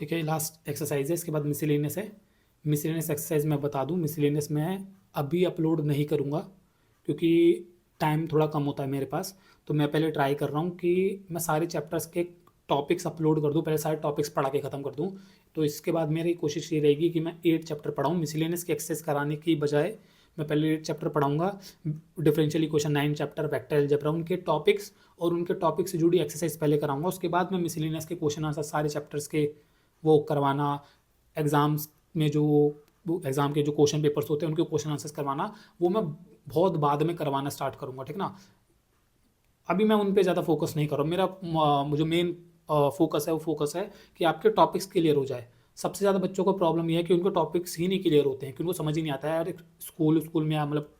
ठीक है, last exercise है, इसके बाद मिसलेनियस है। मिसलेनियस एक्सरसाइज मैं बता दूं, मिसलेनियस मैं अभी अपलोड नहीं करूंगा क्योंकि टाइम थोड़ा कम होता है मेरे पास। तो मैं पहले ट्राई कर रहा हूँ कि मैं सारे चैप्टर्स के टॉपिक्स अपलोड कर दूँ, पहले सारे टॉपिक्स पढ़ा के ख़त्म कर दूँ। तो इसके बाद मेरी कोशिश ये रहेगी कि मैं 8 चैप्टर पढ़ाऊँ। मिसलेनियस की एक्सरसाइज कराने की बजाय मैं पहले 8 चैप्टर पढ़ाऊँगा। Differential equation 9 chapter, vector algebra, उनके टॉपिक्स और उनके टॉपिक से जुड़ी एक्सरसाइज पहले कराऊंगा। उसके बाद मैं मिसलेनियस के क्वेश्चन आंसर सारे चैप्टर्स के वो करवाना, एग्ज़ाम्स में जो एग्ज़ाम के जो क्वेश्चन पेपर्स होते हैं उनके क्वेश्चन आंसर्स करवाना, वो मैं बहुत बाद में करवाना स्टार्ट करूँगा। ठीक ना, अभी मैं उन पे ज़्यादा फोकस नहीं कर रहा हूँ। मेरा जो मेन फोकस है वो फोकस है कि आपके टॉपिक्स क्लियर हो जाए। सबसे ज़्यादा बच्चों को प्रॉब्लम ये है कि उनको टॉपिक्स ही नहीं क्लियर होते हैं, कि उनको समझ ही नहीं आता है यार। स्कूल में या मतलब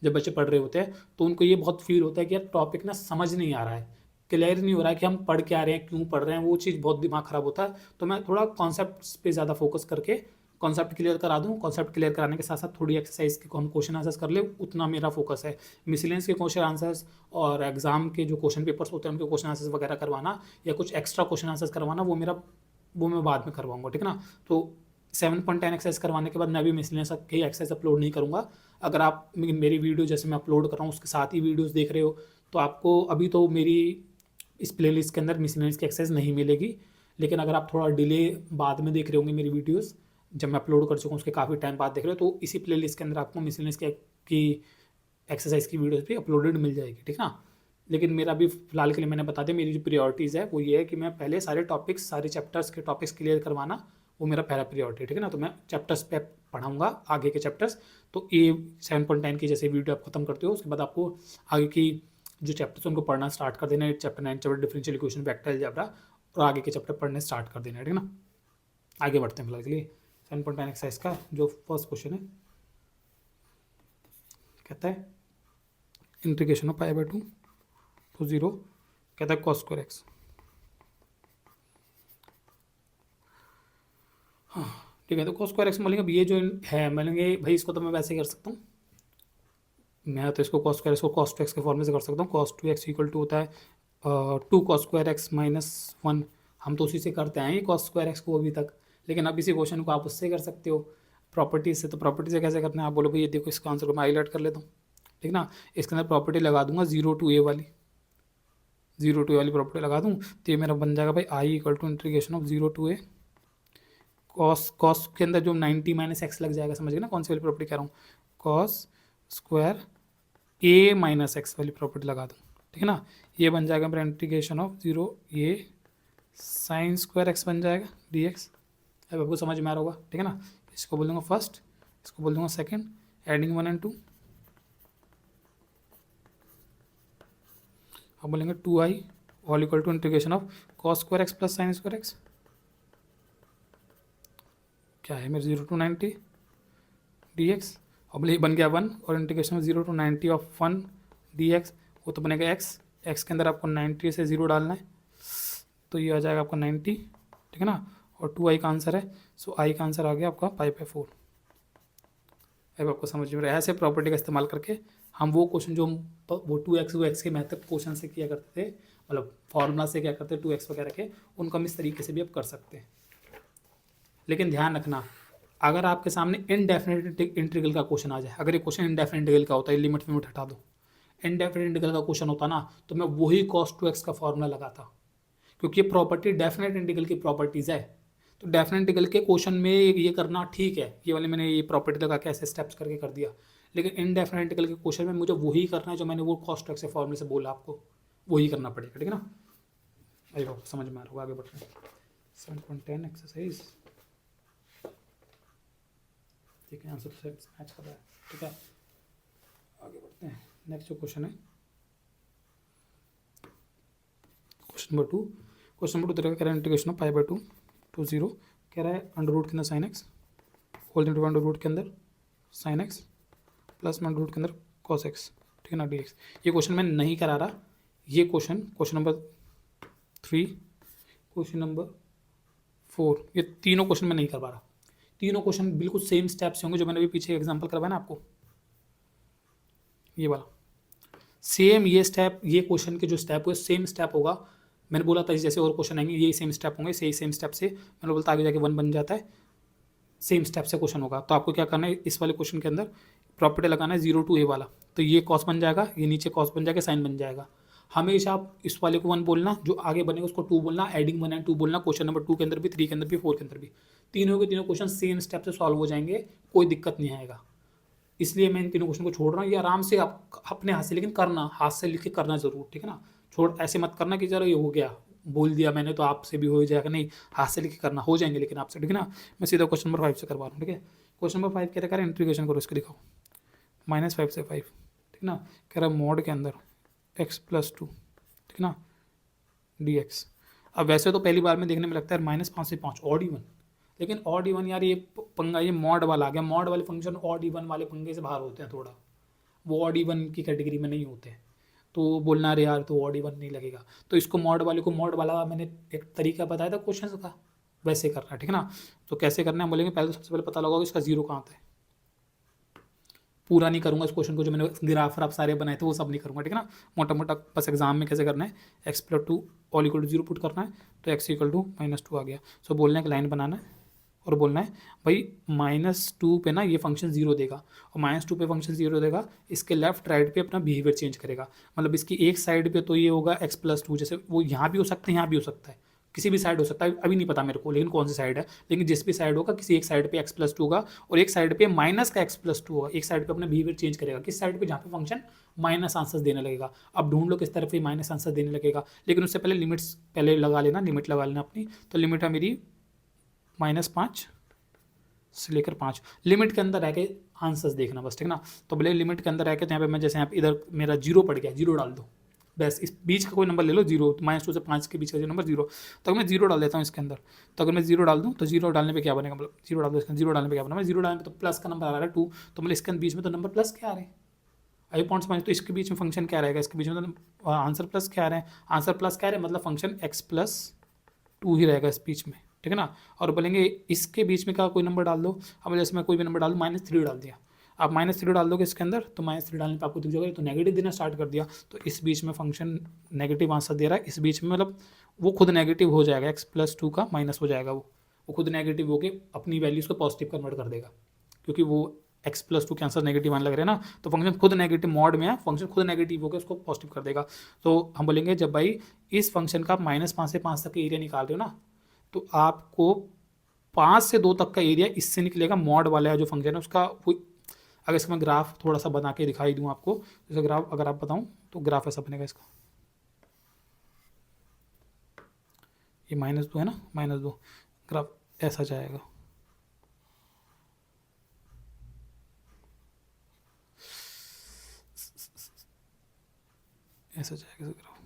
जब बच्चे पढ़ रहे होते हैं तो उनको ये बहुत फील होता है कि यार टॉपिक ना समझ नहीं आ रहा है, क्लियर नहीं हो रहा है कि हम पढ़ क्या रहे हैं, क्यों पढ़ रहे हैं। वो चीज़ बहुत दिमाग ख़राब होता है। तो मैं थोड़ा कॉन्सेप्ट पे ज़्यादा फोकस करके कॉन्सेप्ट क्लियर करा दूँ। कॉन्सेप्ट क्लियर कराने के साथ साथ थोड़ी एक्सरसाइज के हम क्वेश्चन आंसर्स कर ले, उतना मेरा फोकस है। मिसलेनियस के क्वेश्चन आंसर्स और एग्जाम के जो क्वेश्चन पेपर्स होते हैं उनके क्वेश्चन आंसर्स वगैरह करवाना या कुछ एक्स्ट्रा क्वेश्चन आंसर्स करवाना, वो मैं बाद में करवाऊंगा। ठीक है ना, तो 7.10 एक्सरसाइज करवाने के बाद मैं भी मिसलेनियस की एक्सरसाइज अपलोड नहीं करूँगा। अगर आप मेरी वीडियो जैसे मैं अपलोड कर रहा हूँ उसके साथ ही वीडियोस देख रहे हो तो आपको अभी तो मेरी इस प्लेलिस्ट के अंदर मिसलेनियस की एक्सरसाइज नहीं मिलेगी। लेकिन अगर आप थोड़ा डिले बाद में देख रहे होंगे मेरी वीडियोस, जब मैं अपलोड कर चुका हूँ उसके काफ़ी टाइम बाद देख रहे हो, तो इसी प्लेलिस्ट के अंदर आपको मिसलेनियस की एक्सरसाइज की वीडियोस भी अपलोडेड मिल जाएगी। ठीक ना, लेकिन मेरा अभी फिलहाल के लिए मैंने बता दिया, मेरी जो प्रियोरिटीज़ है वो ये है कि मैं पहले सारे टॉपिक्स, सारे चैप्टर्स के टॉपिक्स क्लियर करवाना, वो मेरा पहला प्रियोरिटी। ठीक है ना, तो मैं चैप्टर्स पे पढ़ाऊंगा आगे के चैप्टर्स। तो ये 7.10 की जैसे वीडियो आप खत्म करते हो उसके बाद आपको आगे की जो चैप्टर्स उनको पढ़ना स्टार्ट कर देना है। Chapter 9 chapter differential equation, vector algebra, और आगे के चैप्टर पढ़ने स्टार्ट कर देना है। ठीक है ना, आगे बढ़ते हैं फिलहाल के लिए। 7.10 एक्सरसाइज का जो फर्स्ट क्वेश्चन है कहता है integration of pi by 2 to 0, कहता है cos स्क्वायर एक्स। हाँ ठीक है, तो cos स्क्वायर एक्स बोलेंगे। अब ये जो है बोलेंगे भाई इसको तो मैं वैसे कर सकता हूँ, मैं तो इसको cos स्क्वायर, इसको cos 2x के फॉर्मूले से कर सकता हूँ। cos 2x इक्वल टू होता है 2 cos स्क्वायर एक्स माइनस 1। हम तो उसी से करते आए हैं cos स्क्वायर एक्स को अभी तक, लेकिन अब इसी क्वेश्चन को आप उससे कर सकते हो प्रॉपर्टीज से। तो प्रॉपर्टी से कैसे करते हैं, आप बोलो भाई ये देखो, इसका आंसर को मैं हाईलाइट कर लेता हूँ। ठीक ना, इसके अंदर प्रॉपर्टी लगा दूंगा 0 to a वाली, 0 to a वाली प्रॉपर्टी लगा दूँ तो ये मेरा बन जाएगा भाई I equal to integration of 0 to a cos के अंदर जो 90 माइनस एक्स लग जाएगा, समझ गए ना कौन सी वाली प्रॉपर्टी कह रहा हूँ, कॉस स्क्वायर ए माइनस एक्स वाली प्रॉपर्टी लगा दूँ। ठीक है ना, ये बन जाएगा मेरा integration of 0 A sign square x बन जाएगा डी एक्स। अब आपको समझ में आ रहा होगा। ठीक है ना, इसको बोल दूँगा फर्स्ट, इसको बोल दूँगा सेकेंड, एडिंग 1 and 2। अब बोलेंगे 2i all equal to integration of cos square x plus sine square x, क्या है मेरे 0 to 90 डी एक्स। अब बोले बन गया 1 और integration of 0 to 90 of 1 d x, वो तो बनेगा एक्स। एक्स के अंदर आपको 90 से 0 डालना है तो ये आ जाएगा आपका 90। ठीक है ना, और 2i का आंसर है, सो i का आंसर आ गया आपका पाई बाय 4। अब आपको समझ में ऐसे प्रॉपर्टी का इस्तेमाल करके हम वो क्वेश्चन जो वो 2x वो x के मैथड क्वेश्चन से किया करते थे, मतलब फॉर्मूला से क्या करते हैं 2x वगैरह के, उनको हम इस तरीके से भी अब कर सकते हैं। लेकिन ध्यान रखना, अगर आपके सामने इनडेफिनेट इंटीग्रल का क्वेश्चन आ जाए, अगर ये क्वेश्चन इनडेफिनेट इंटीग्रल का होता है, लिमिट लिमिट हटा दो, इनडेफिनेट इंटीग्रल का क्वेश्चन होता ना तो मैं वही cos 2x का फॉर्मूला लगाता, क्योंकि ये प्रॉपर्टी डेफिनेट इंटीग्रल की प्रॉपर्टीज़ है। तो डेफिनेट इंटीग्रल के क्वेश्चन में ये करना ठीक है, ये वाले मैंने ये प्रॉपर्टी लगा के ऐसे स्टेप्स करके कर दिया। लेकिन इनडेफिनेट इंटीग्रल के क्वेश्चन में मुझे वही करना है जो मैंने वो cos 2x के फॉर्मूले से बोला, आपको वही करना पड़ेगा। ठीक है ना, आई होप समझ में आ रहा होगा। आगे बढ़ रहे हैं 7.10 एक्सरसाइज। ठीक है, आंसर से मैच कर रहा है। ठीक है, आगे बढ़ते हैं। नेक्स्ट जो क्वेश्चन है क्वेश्चन नंबर 2। क्वेश्चन नंबर 2 तरह का कह रहा है integration of pi by 2 to 0, कह रहा है अंडर रूट के अंदर sine x whole into under root के अंदर sine x plus under root के अंदर कॉस एक्स। ठीक है ना, डी एक्स। ये क्वेश्चन मैं नहीं करा रहा, ये क्वेश्चन नंबर 3, क्वेश्चन नंबर 4, ये तीनों क्वेश्चन मैं नहीं कर पा रहा। तीनों क्वेश्चन बिल्कुल सेम स्टेप्स होंगे जो मैंने अभी पीछे एग्जाम्पल करवाया ना आपको, ये वाला सेम ये स्टेप, ये क्वेश्चन के जो स्टेप हुए सेम स्टेप होगा। मैंने बोला था जैसे और क्वेश्चन आएंगे यही सेम स्टेप होंगे, सही सेम स्टेप से मैंने बोलता आगे जाके 1 बन जाता है, सेम स्टेप से क्वेश्चन होगा। तो आपको क्या करना है, इस वाले क्वेश्चन के अंदर प्रॉपर्टी लगाना है 0 to a वाला, तो ये कॉस बन जाएगा, ये नीचे कॉस बन जाएगा, साइन बन जाएगा। हमेशा आप इस वाले को 1 बोलना, जो आगे बनेगा उसको 2 बोलना, एडिंग 1 एंड 2 बोलना, क्वेश्चन नंबर 2 के अंदर भी, 3 के अंदर भी, 4 के अंदर भी, तीनों के तीनों क्वेश्चन सेम स्टेप से सॉल्व हो जाएंगे, कोई दिक्कत नहीं आएगा। इसलिए मैं इन तीनों क्वेश्चन को छोड़ रहा हूँ, ये आराम से आप अपने हाथ से, लेकिन करना हाथ से लिख के करना जरूर, ठीक है ना। छोड़ ऐसे मत करना कि चलो ये हो गया, बोल दिया मैंने तो आपसे भी हो जाएगा, नहीं, हाथ से लिख के करना, हो जाएंगे लेकिन आपसे, ठीक है ना। मैं सीधा क्वेश्चन नंबर 5 से करवा रहा हूँ, ठीक है। क्वेश्चन नंबर 5 कह रहा है इंटीग्रेशन करो, इसको दिखाओ, -5 से 5, ठीक है ना। कह रहा है मॉड के अंदर x+2, ठीक है ना, dx। अब वैसे तो पहली बार में देखने में लगता है -5 से 5 ऑड इवन, लेकिन ऑड इवन यार ये पंगा, ये मॉड वाला आ गया। मॉड वाले फंक्शन ऑड इवन वाले पंगे से बाहर होते हैं थोड़ा, वो ऑड इवन की कैटेगरी में नहीं होते, तो बोलना अरे यार तो ऑड इवन नहीं लगेगा, तो इसको मॉड वाले को, मॉड वाला मैंने एक तरीका बताया था क्वेश्चन का, वैसे करना है, ठीक है ना। तो कैसे करना है बोलेंगे, पहले तो सबसे पहले पता लगाओ इसका जीरो कहाँ आता है। पूरा नहीं करूंगा इस क्वेश्चन को, जो मैंने ग्राफ आप सारे बनाए थे वो सब नहीं करूंगा, ठीक है ना। मोटा मोटा बस एग्जाम में कैसे करना है, x+2 all equal to 0 put करना है, तो x इक्वल टू -2 आ गया। सो बोलना है कि लाइन बनाना है और बोलना है भाई -2 पे ना ये फंक्शन 0 देगा, और -2 पे फंक्शन 0 देगा, इसके लेफ्ट राइट पे अपना बिहेवियर चेंज करेगा। मतलब इसकी एक साइड पे तो ये होगा x+2, जैसे वो यहाँ भी हो सकता है, यहाँ भी हो सकता है, किसी भी साइड हो सकता है, अभी नहीं पता मेरे को लेकिन कौन सी साइड है, लेकिन जिस भी साइड होगा किसी एक साइड पे x+2 होगा और एक साइड पे माइनस का x+2 होगा। एक साइड पे अपना बिहेवियर चेंज करेगा, किस साइड पे, जहाँ पे फंक्शन माइनस आंसर्स देने लगेगा। अब ढूंढ लो किस तरफ से माइनस आंसर देने लगेगा, लेकिन उससे पहले लिमिट्स पहले लगा लेना, लिमिट लगा लेना अपनी। तो लिमिट है मेरी -5 से लेकर 5, लिमिट के अंदर रह के आंसर्स देखना बस, ठीक है ना। तो बोले लिमिट के अंदर रह के, यहाँ पे मैं जैसे यहाँ पे इधर मेरा 0 पड़ गया, 0 डाल दो बस, इस बीच का कोई नंबर ले लो 0, -2 से 5 के बीच का जो नंबर 0, तो अगर मैं 0 डाल देता हूँ इसके अंदर, तो अगर मैं 0 डाल दूँ तो 0 डालने पे क्या बनेगा, मतलब 0 डाल दो इसके, 0 डालने पे क्या बनेगा, 0 डालने पे तो प्लस का नंबर आ रहा है 2, तो मतलब इसके बीच में तो नंबर प्लस क्या आ रहे हैं, आई पॉइंट्स माइनस, तो इसके बीच में फंक्शन क्या रहेगा, इसके बीच में तो आंसर प्लस क्या आ रहे हैं, आंसर प्लस क्या आ रहे हैं, मतलब फंक्शन x+2 ही रहेगा इस बीच में, ठीक है ना। और बोलेंगे इसके बीच में का कोई नंबर डाल दो, अब जैसे मैं कोई भी नंबर डाल दूँ, -3 डाल दिया, आप -3 डाल दोगे इसके अंदर, तो -3 डालने पे आपको दिख जाएगा तो नेगेटिव देना स्टार्ट कर दिया, तो इस बीच में फंक्शन नेगेटिव आंसर दे रहा है, इस बीच में मतलब वो खुद नेगेटिव हो जाएगा, x+2 का माइनस हो जाएगा, वो खुद नेगेटिव होके अपनी वैल्यूज़ को पॉजिटिव कन्वर्ट कर देगा, क्योंकि वो x+2 के आंसर नेगेटिव आने लग रहे हैं ना, तो फंक्शन खुद नेगेटिव मोड में है, फंक्शन खुद नेगेटिव होकर उसको पॉजिटिव कर देगा। तो हम बोलेंगे जब भाई इस फंक्शन का -5 से 5 तक का एरिया निकाल रहे हो ना, तो आपको 5 से 2 तक का एरिया इससे निकलेगा, मॉड वाला जो फंक्शन है उसका। अगर इसका मैं ग्राफ थोड़ा सा बना के दिखाई दूँ आपको, जैसे ग्राफ अगर आप बताऊँ तो ग्राफ ऐसा बनेगा इसका, ये -2 है ना, -2, ग्राफ ऐसा जाएगा, ऐसा जाएगा ग्राफ।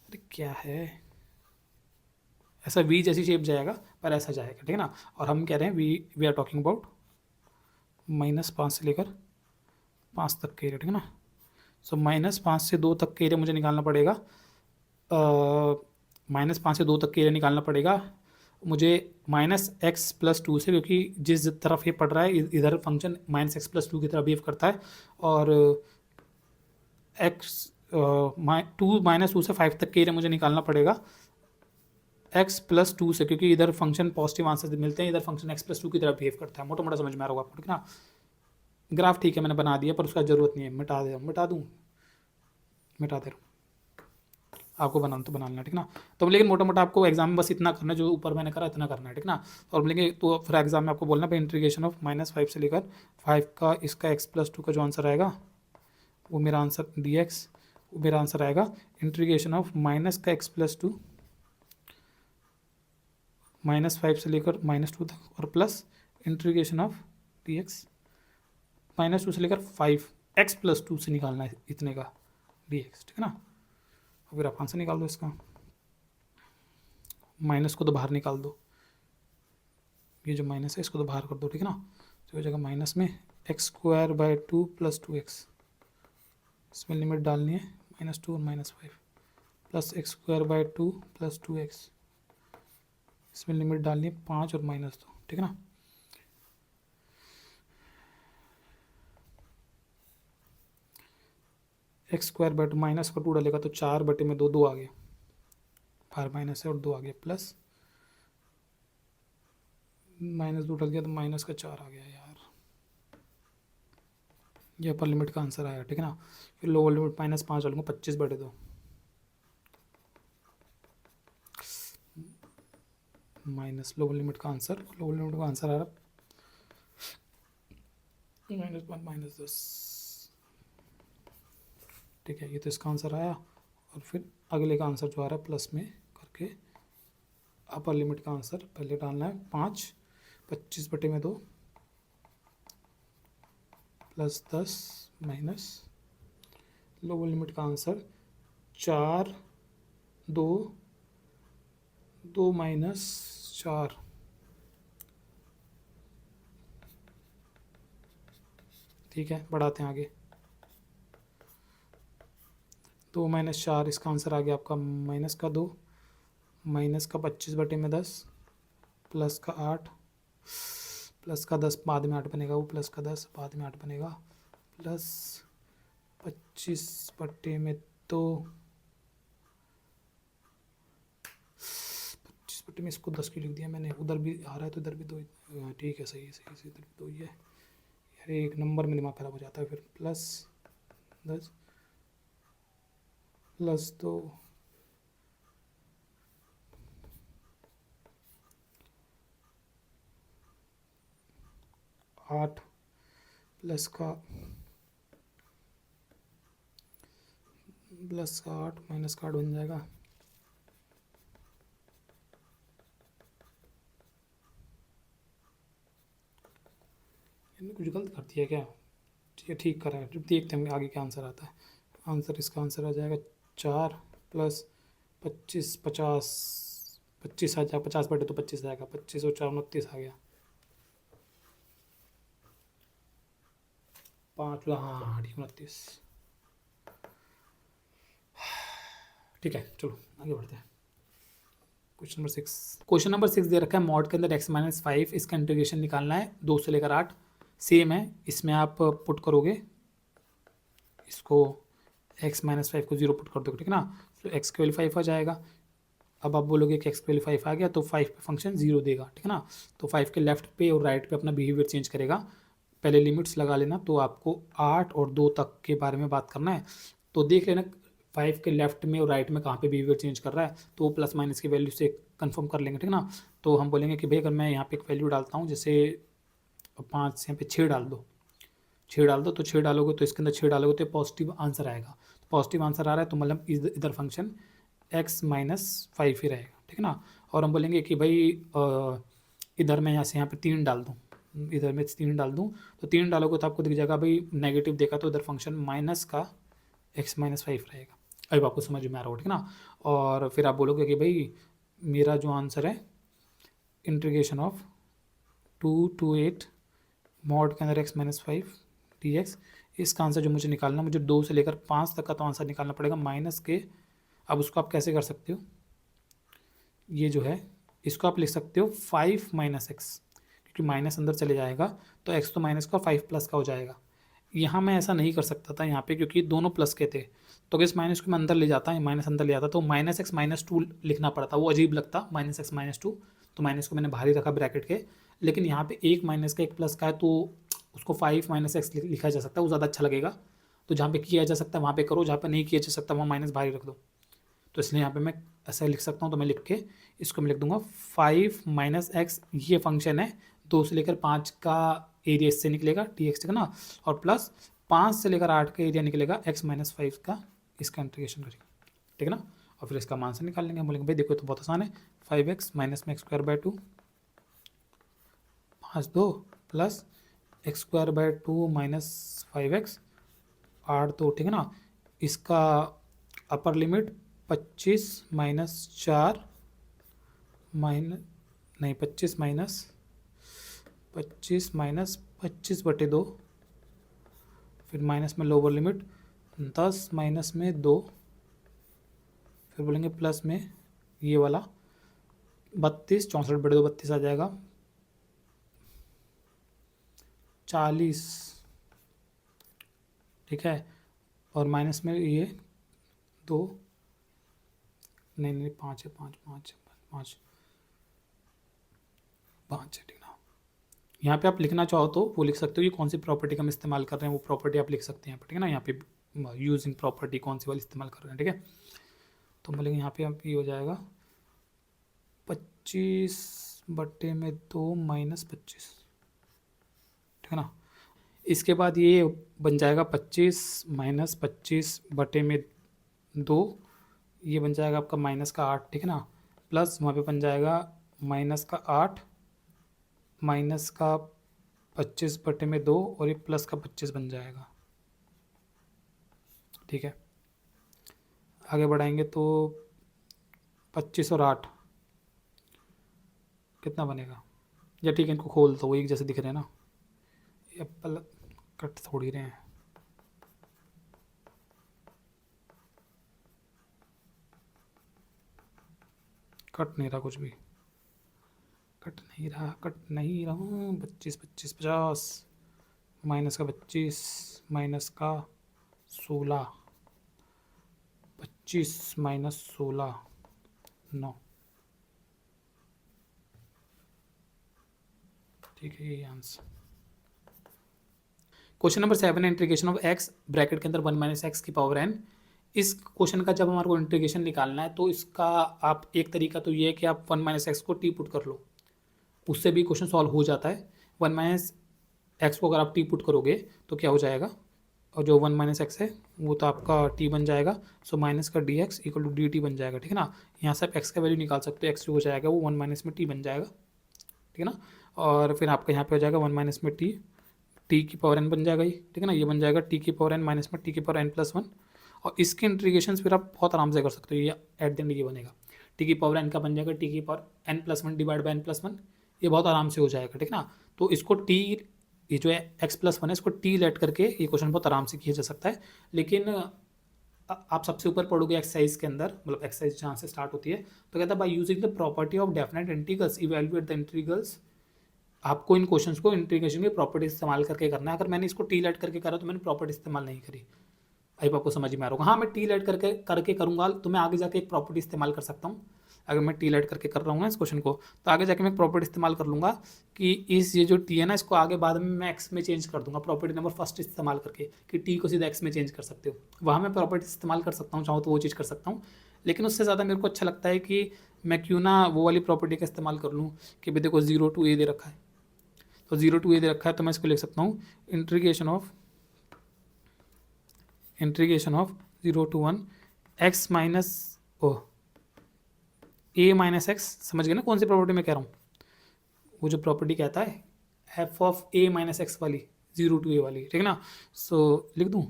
अरे क्या है, ऐसा वी जैसी शेप जाएगा, पर ऐसा जाएगा, ठीक है ना। और हम कह रहे हैं वी आर टॉकिंग अबाउट -5 से लेकर 5 तक के एरिया, ठीक है ना। सो -5 से 2 तक के एरिया मुझे निकालना पड़ेगा, -5 से 2 तक के एरिया निकालना पड़ेगा मुझे -x+2 से, क्योंकि जिस तरफ ये पड़ रहा है इधर फंक्शन -x+2 की तरफ बिहेव करता है, और -2 से 5 तक के एरिया मुझे निकालना पड़ेगा x+2 से, क्योंकि इधर फंक्शन पॉजिटिव आंसर मिलते हैं, इधर फंक्शन x+2 की तरफ बिहेव करता है। मोटा मोटा समझ में आ रहा होगा आपको, ठीक है ना। ग्राफ ठीक है मैंने बना दिया, पर उसका ज़रूरत नहीं है, मिटा दे, मिटा दूँ, मिटा दे रहा हूँ, आपको बनाना तो बनाना, ठीक ना। तो लेकिन मोटा मोटा आपको एग्जाम में बस इतना करना है, जो ऊपर मैंने करा इतना करना है, ठीक ना। और बोलेंगे तो फिर एग्जाम में आपको बोलना है इंटीग्रेशन ऑफ -5 से लेकर 5 का इसका x+2 का जो आंसर आएगा वो मेरा आंसर dx, वो मेरा आंसर आएगा इंटीग्रेशन ऑफ माइनस का x+2 -5 से लेकर -2 तक, और प्लस इंटीग्रेशन ऑफ dx -2 से लेकर 5 x+2 से निकालना है इतने का dx, ठीक है ना। फिर आप आंसर निकाल दो इसका, माइनस को तो बाहर निकाल दो, ये जो माइनस है इसको तो बाहर कर दो, ठीक है ना। तो ये जगह माइनस में x²/2 + 2x, इसमें लिमिट डालनी है -2 और -5, प्लस x²/2 + 2x, इसमें लिमिट डालनी है 5 और -2, ठीक है ना। x² माइनस का 2 डालेगा तो 4/2 आ गया, बाहर माइनस है और 2 आ गया प्लस, -2 उठल गया तो माइनस का 4 आ गया यार। ये अपर लिमिट का आंसर आया, ठीक है ना। फिर लोअर लिमिट -5 डालूंगा, 25/2 माइनस लोअर लिमिट का आंसर आ रहा -1 -10, ठीक है। ये तो इसका आंसर आया। और फिर अगले का आंसर जो आ रहा है प्लस में करके अपर लिमिट का आंसर पहले डालना है 5, 25/2 प्लस 10 माइनस लोअर लिमिट का आंसर 4, 2, 2 माइनस 4, ठीक है। बढ़ाते हैं आगे, 2 माइनस 4, इसका आंसर आ गया आपका माइनस का 2, माइनस का 25/10 प्लस का 8, प्लस का 10 बाद में 8 बनेगा, वो प्लस का 10 बाद में 8 बनेगा, प्लस 25/2, 25 में इसको 10 की लिख दिया मैंने, उधर भी आ रहा है तो इधर भी 2, ठीक है, सही है, इधर भी 2 ही है यार। एक नंबर में दिमाग खराब हो जाता है। फिर प्लस 10 प्लस 2 8 प्लस का 8 माइनस का 8 बन जाएगा, मैंने कुछ गलत कर दिया क्या? ठीक है, ठीक करा है। देखते हैं आगे क्या आंसर आता है। आंसर इसका आंसर आ जाएगा 4 प्लस 25, 50, 25 आ जाएगा, 50/2 तो 25 आएगा, 25 और 4 29 आ गया, 5, हाँ ठीक, 29, ठीक है। चलो आगे बढ़ते हैं। क्वेश्चन नंबर 6 दे रखा है मॉड के अंदर x-5, इसका इंटीग्रेशन निकालना है 2 से लेकर 8। सेम है, इसमें आप पुट करोगे इसको, x-5 को 0 पुट कर दोगे, ठीक है ना। तो x की वैल्यू 5 आ जाएगा। अब आप बोलोगे कि x की वैल्यू 5 आ गया तो 5 पे फंक्शन 0 देगा, ठीक है ना। तो 5 के लेफ्ट पे और राइट पे अपना बिहेवियर चेंज करेगा। पहले लिमिट्स लगा लेना, तो आपको 8 और 2 तक के बारे में बात करना है। तो देख लेना 5 के लेफ्ट में और राइट में कहाँ पे बिहेवियर चेंज कर रहा है, तो वो प्लस माइनस की वैल्यू से कंफर्म कर लेंगे, ठीक है ना। तो हम बोलेंगे कि भाई अगर मैं यहाँ पे एक वैल्यू डालता हूँ, जैसे 5 से यहाँ पे 6 डाल दो, 6 डाल दो, तो 6 डालोगे तो इसके अंदर 6 डालोगे तो पॉजिटिव आंसर आएगा। तो पॉजिटिव आंसर आ रहा है तो मतलब इधर फंक्शन x-5 ही रहेगा, ठीक है ना। और हम बोलेंगे कि भाई इधर मैं यहाँ पे 3 डाल दूँ, इधर मैं 3 डाल दूँ, तो 3 डालोगे तो आपको दिख जाएगा भाई नेगेटिव देखा तो इधर फंक्शन माइनस का x-5 रहेगा। अब आपको समझ में आ रहा हो, ठीक है ना। और फिर आप बोलोगे कि भाई मेरा जो आंसर है इंटीग्रेशन ऑफ 2 to 8 मॉड के अंदर x-5 dx, इसका आंसर जो मुझे निकालना, मुझे 2 से लेकर 5 तक का तो आंसर निकालना पड़ेगा माइनस के। अब उसको आप कैसे कर सकते हो, ये जो है इसको आप लिख सकते हो 5 माइनस एक्स, क्योंकि माइनस अंदर चले जाएगा तो x तो माइनस का 5 प्लस का हो जाएगा। यहाँ मैं ऐसा नहीं कर सकता था यहाँ पे, क्योंकि दोनों प्लस के थे, तो अगर इस माइनस को मैं अंदर ले जाता, माइनस अंदर ले जाता तो -x-2 लिखना पड़ता, वो अजीब लगता, -x-2। तो माइनस को मैंने बाहर ही रखा ब्रैकेट के। लेकिन यहाँ पे एक माइनस का एक प्लस का है तो उसको 5 माइनस एक्स लिखा जा सकता है, वो ज़्यादा अच्छा लगेगा। तो जहाँ पे किया जा सकता है वहाँ पे करो, जहाँ पे नहीं किया जा सकता वहाँ माइनस बाहर ही रख दो। तो इसलिए यहाँ पे मैं ऐसा लिख सकता हूँ, तो मैं लिख के इसको मैं लिख दूंगा 5 माइनस एक्स, ये फंक्शन है 2 से लेकर 5 का एरिया इससे निकलेगा dx, ठीक है ना। और प्लस 5 से लेकर 8 का एरिया निकलेगा x-5 का, इसका इंटीग्रेशन करेंगे, ठीक है ना। और फिर इसका मान से निकाल लेंगे। बोलेंगे भाई देखो तो बहुत आसान है, 5x माइनस में x² 5 2 plus x² minus 5x 8 2, ठीक है ना। इसका अपर लिमिट 25 माइनस 4 माइनस नहीं 25 माइनस 25/2, फिर माइनस में लोअर लिमिट 10 माइनस में 2, फिर बोलेंगे प्लस में ये वाला 32, 64/2 32 आ जाएगा, 40, ठीक है। और माइनस में ये 2 नहीं नहीं, 5 है, 5 5 5 5 है, ठीक ना। यहाँ पे आप लिखना चाहो तो वो लिख सकते हो कि कौन सी प्रॉपर्टी का हम इस्तेमाल कर रहे हैं, वो प्रॉपर्टी आप लिख सकते हैं यहाँ पे, ठीक है ना। यहाँ पे यूजिंग प्रॉपर्टी कौन सी वाली इस्तेमाल कर रहे हैं, ठीक है। तो बोलेंगे यहाँ पे आप ये हो जाएगा 25/2 माइनस 25, ठीक है ना। इसके बाद ये बन जाएगा 25 माइनस 25/2, ये बन जाएगा आपका माइनस का 8, ठीक है ना। प्लस वहाँ पे बन जाएगा माइनस का 8 माइनस का 25/2 और ये प्लस का 25 बन जाएगा, ठीक है। आगे बढ़ाएंगे तो 25 और 8 कितना बनेगा, या ठीक है इनको खोल दो, वो एक जैसे दिख रहे हैं ना, ये पल कट थोड़ी रहे हैं। कट नहीं रहा कुछ भी, कट नहीं रहा, कट नहीं रहा। 25 25 50 माइनस का 25 माइनस का 16, 25 माइनस 16 9, ठीक है, यही आंसर। क्वेश्चन नंबर 7 है इंटीग्रेशन ऑफ एक्स ब्रैकेट के अंदर 1 माइनस एक्स की पावर n। इस क्वेश्चन का जब हमारे को इंटीग्रेशन निकालना है तो इसका आप एक तरीका तो ये है कि आप 1 माइनस एक्स को टी पुट कर लो, उससे भी क्वेश्चन सॉल्व हो जाता है। 1 माइनस एक्स को अगर आप टी पुट करोगे तो क्या हो जाएगा, और जो 1 माइनस एक्स है वो तो आपका टी बन जाएगा, सो माइनस का d x equal to d t बन जाएगा, ठीक है ना। यहाँ से आप एक्स का वैल्यू निकाल सकते हो, एक्स जो हो जाएगा वो 1 माइनस में टी बन जाएगा, ठीक है ना। और फिर आपका यहाँ पे हो जाएगा 1 माइनस में टी, टी की पावर एन बन जाएगा ये, ठीक है ना। ये बन जाएगा टी की पावर एन माइनस में टी की पावर एन प्लस 1, और इसके इंटीग्रेशन फिर आप बहुत आराम से कर सकते हो। ये एट द एंड ये बनेगा टी की पावर एन का बन जाएगा टी की power n plus 1 divide by n plus 1, ये बहुत आराम से हो जाएगा, ठीक है ना। तो इसको टी, ये जो है एक्स प्लस 1 है इसको टी लेट करके ये क्वेश्चन बहुत आराम से किया जा सकता है। लेकिन आप सबसे ऊपर पढ़ोगे एक्सरसाइज के अंदर, मतलब एक्सरसाइज जहाँ से स्टार्ट होती है, तो कहता है by using the property of definite integrals evaluate the integrals. आपको इन क्वेश्चंस को इंटीग्रेशन की प्रॉपर्टी इस्तेमाल करके करना है। अगर मैंने इसको टी लेट करके करा तो मैंने प्रॉपर्टी इस्तेमाल नहीं करी, आई आपको समझ में आ रहा होगा। हाँ, मैं टी लेट करके करूँगा तो मैं आगे जाके एक प्रॉपर्टी इस्तेमाल कर सकता हूँ। अगर मैं टी लेट करके कर रहा हूँ ना इस क्वेश्चन को, तो आगे जाके मैं प्रॉपर्टी इस्तेमाल कर लूँगा कि इस ये जो टी है ना इसको आगे बाद में मैं एक्स में चेंज कर दूंगा, प्रॉपर्टी नंबर फर्स्ट इस्तेमाल करके कि टी को सीधा एक्स में चेंज कर सकते हो, वहाँ मैं प्रॉपर्टी इस्तेमाल कर सकता हूँ, चाहूँ तो वो चीज़ कर सकता हूँ। लेकिन उससे ज़्यादा मेरे को अच्छा लगता है कि मैं क्यों ना वो वाली प्रॉपर्टी का इस्तेमाल कर लूँ कि भाई देखो 0 to a दे रखा है, तो 0 to a दे रखा है तो मैं इसको लिख सकता हूँ integration of 0 to 1 x minus O A minus x. समझ गए ना कौन सी प्रॉपर्टी मैं कह रहा हूँ, वो जो प्रॉपर्टी कहता है f of a minus x वाली, 0 to a वाली, ठीक है ना। सो लिख दूँ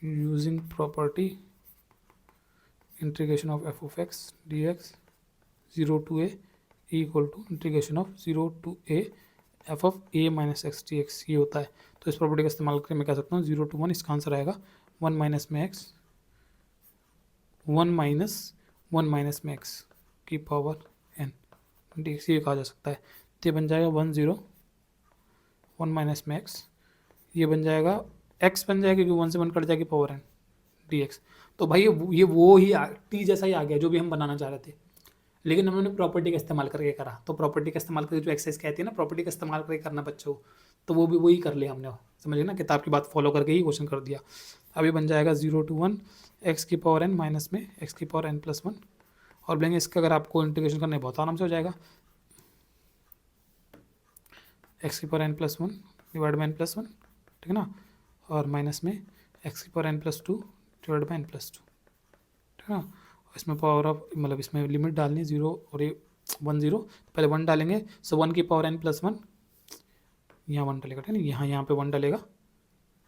using property integration of f of x d x 0 to a equal to integration of 0 to a f of a minus x d x, ये होता है। तो इस प्रॉपर्टी का इस्तेमाल करके मैं कह सकता हूँ 0 to 1, इसका आंसर आएगा 1 माइनस में एक्स, 1 माइनस में एक्स की पावर एन डी एक्स, ये कहा जा सकता है। तो ये बन जाएगा 1 माइनस में एक्स, ये बन जाएगा एक्स बन जाएगा क्योंकि 1 से 1 कट जाएगी पावर एन डी एक्स। तो भाई ये वो ही टी जैसा ही आ गया जो भी हम बनाना चाह रहे थे, लेकिन हमने प्रॉपर्टी का इस्तेमाल करके करा। तो प्रॉपर्टी का इस्तेमाल करके जो एक्सरसाइज कहती है ना प्रॉपर्टी का इस्तेमाल करके करना बच्चों, तो वो भी वही कर लिया हमने, समझिए ना, किताब की बात फॉलो करके ही क्वेश्चन कर दिया। अभी बन जाएगा 0 to 1 एक्स की पावर एन माइनस में एक्स की पावर एन प्लस 1, और बोलेंगे इसका अगर आपको इंटीग्रेशन करना है बहुत आराम से हो जाएगा, एक्स की power n plus 1 divide by n plus 1, ठीक है ना, और माइनस में एक्स की power n plus 2 divide by n plus 2, ठीक है ना। इसमें पावर ऑफ मतलब इसमें लिमिट डालनी है 0 और ये 1 0, पहले 1 डालेंगे, सो 1 की पावर एन प्लस 1, यहाँ 1 डालेगा, ठीक है ना, यहाँ पे 1 डालेगा,